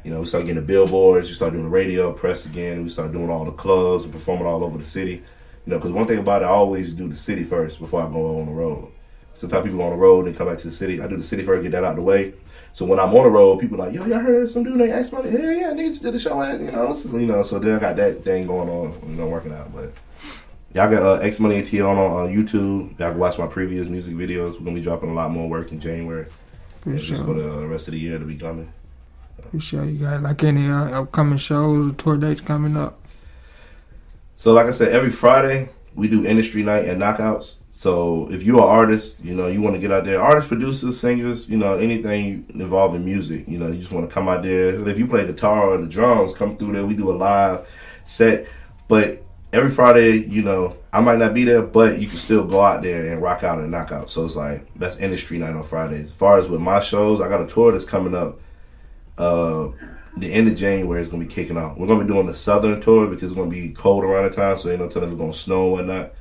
You know, we start getting the billboards, we start doing the radio press again, we start doing all the clubs and performing all over the city. You know, because one thing about it, I always do the city first before I go on the road. Sometimes people go on the road and come back to the city. I do the city first, get that out of the way. So when I'm on the road, people are like, yo, y'all heard some dude named X Money? Yeah, niggas did the show at, you know. So then I got that thing going on, you know, working out. But y'all got X Money ATL on YouTube. Y'all can watch my previous music videos. We're going to be dropping a lot more work in January. Just for the rest of the year to be coming. For sure. You got like any upcoming shows or tour dates coming up? So like I said, every Friday we do industry night at Knockouts. So if you're an artist, you know, you want to get out there, artists, producers, singers, you know, anything involved in music, you know, you just want to come out there. And if you play guitar or the drums, come through there. We do a live set. But every Friday, you know, I might not be there, but you can still go out there and rock out at Knockout. So it's like, that's industry night on Fridays. As far as with my shows, I got a tour that's coming up. The end of January is going to be kicking off. We're going to be doing the southern tour because it's going to be cold around the time, so ain't no telling it's going to snow and whatnot.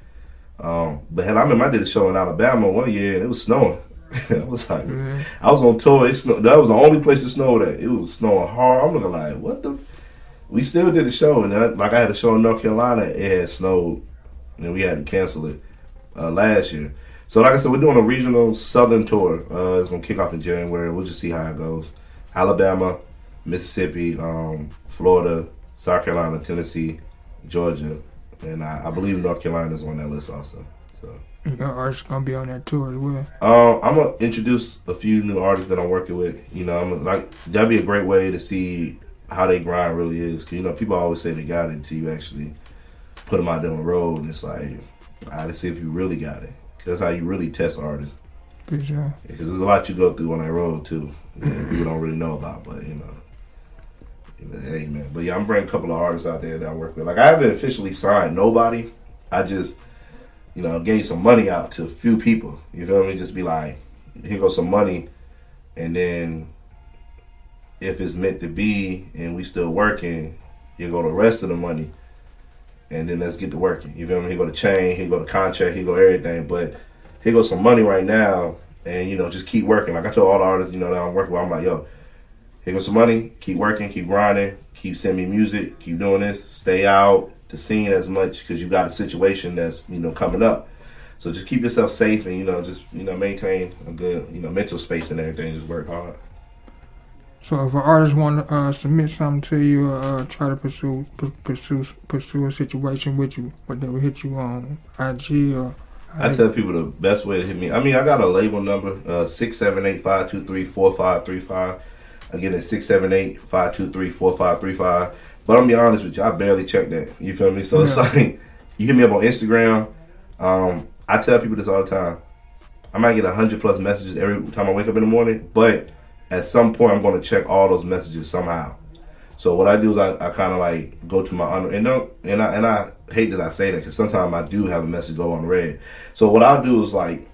But hell, I remember I did a show in Alabama one year and it was snowing. I was like, I was on tour. It snowed. That was the only place it snowed at. It was snowing hard. I'm looking like, what the? We still did a show, and then, like I had a show in North Carolina. It had snowed, and we had to cancel it last year. So like I said, we're doing a regional southern tour. It's going to kick off in January. We'll just see how it goes. Alabama, Mississippi, Florida, South Carolina, Tennessee, Georgia, and I believe North Carolina is on that list also. So your artists gonna be on that tour as well. I'm gonna introduce a few new artists that I'm working with. You know, that'd be a great way to see how they grind really is. Cause you know, people always say they got it until you actually put them out there on the road, and it's like, all right, let's see if you really got it. Cause that's how you really test artists. For sure. Because there's a lot you go through on that road too. That people don't really know about, but you know. Hey man, but yeah, I'm bringing a couple of artists out there that I work with. Like I haven't officially signed nobody. I just, you know, gave some money out to a few people. You feel me? Just be like, here goes some money, and then if it's meant to be and we still working, here go the rest of the money, and then let's get to working. You feel me? Here go the chain, here go the contract, here go everything. But here goes some money right now, and you know, just keep working. Like I told all the artists, you know, that I'm working with, I'm like, yo. Here goes some money, keep working, keep grinding, keep sending me music, keep doing this, stay out the scene as much because you got a situation that's, you know, coming up. So just keep yourself safe and, you know, just, you know, maintain a good, you know, mental space and everything. Just work hard. So if an artist want to submit something to you or try to pursue a situation with you, what they will hit you on IG or... I tell people the best way to hit me. I mean, I got a label number, 678-523-4535. Again, it's 678-523-4535. But I'm going to be honest with you, I barely check that. You feel me? So It's like, you hit me up on Instagram. I tell people this all the time. I might get 100+ messages every time I wake up in the morning, but at some point I'm going to check all those messages somehow. So what I do is I kind of like go to my and I hate that I say that because sometimes I do have a message go unread. So what I'll do is like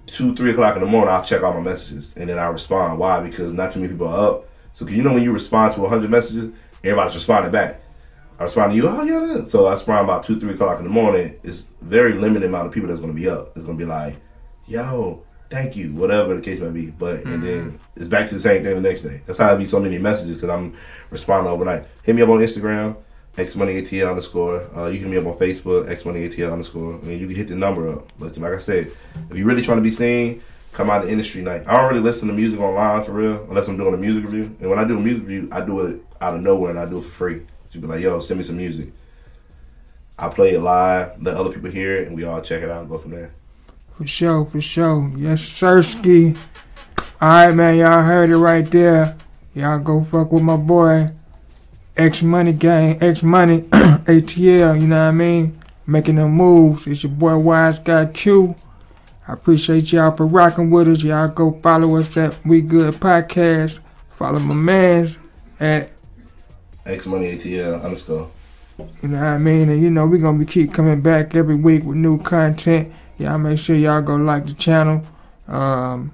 2-3 o'clock in the morning, I'll check all my messages and then I respond. Why? Because not too many people are up. So you know when you respond to 100 messages, everybody's responding back. I respond to you, oh yeah. So I respond about 2-3 o'clock in the morning. It's very limited amount of people that's going to be up. It's going to be like, yo, thank you, whatever the case may be. But and then it's back to the same thing the next day. That's how it be so many messages because I'm responding overnight. Hit me up on Instagram, xmoneyatl_. You can hit me up on Facebook, xmoneyatl_. And you can hit the number up. But like I said, if you're really trying to be seen, come out to industry night. I don't really listen to music online for real unless I'm doing a music review. And when I do a music review, I do it out of nowhere and I do it for free. You be like, yo, send me some music. I play it live, let other people hear it, and we all check it out and go from there. For sure, for sure. Yes, sirski. Alright, man, y'all heard it right there. Y'all go fuck with my boy, X-Money Gang, X-Money, ATL, you know what I mean? Making them moves. It's your boy, YzGuy Q. I appreciate y'all for rocking with us. Y'all go follow us at We Good Podcast. Follow my mans at xmoneyatl_. You know what I mean? And you know, we're going to keep coming back every week with new content. Y'all make sure y'all go like the channel,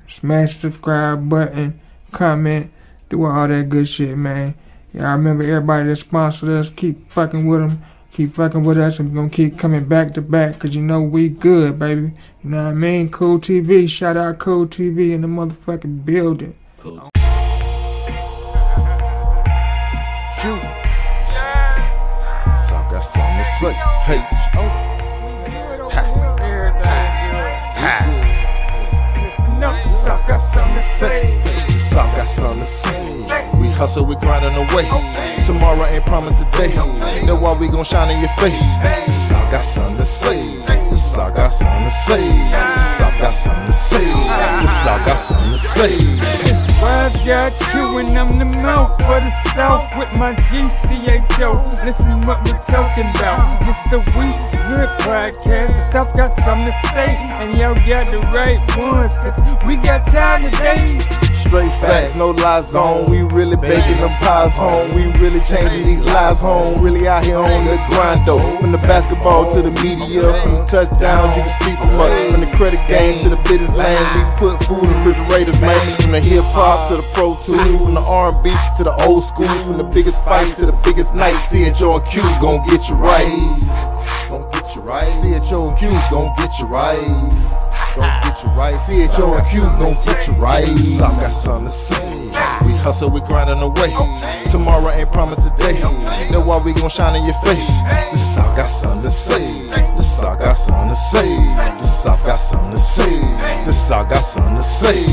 smash the subscribe button, comment, do all that good shit, man. Y'all remember everybody that sponsored us, keep fucking with them, keep fucking with us, and we're going to keep coming back to back, because you know we good, baby. You know what I mean? Cool TV, shout out Cool TV in the motherfucking building. Cool. Something to say. Hey, Souf got something to say. Souf got something to say. We hustle, we grinding away. Tomorrow ain't promised today. Know why we gon' shine in your face. Souf got something to say. Souf got something to say. Souf got something to say. Souf got something to say. It's YzGuy Q and I'm the mouth for the South with my GCHO. Listen what we're talking about. It's the We Good Podcast. The South got something to say, and y'all got the right ones. 'Cause we got time today. Straight facts, no lies on. We really baking them pies home. We really changing these lies home. Really out here on the grind though. From the basketball to the media, from the touchdowns, you can speak from us. From the credit game to the business lane, we put food in refrigerators, man. From the hip hop to the pro tool, from the R&B to the old school, from the biggest fights to the biggest nights. CHO and Q gon' get you right. Gon' get you right. CHO and Q gon' get you right. Gon' get you right. CHO and Q gon' get you right. Souf got something to say. We hustle, we grinding away. Tomorrow ain't promised today. Know why we gon' shine in your face. The Souf got something to say. The Souf got something to say. The Souf got something to say. The Souf got something to say.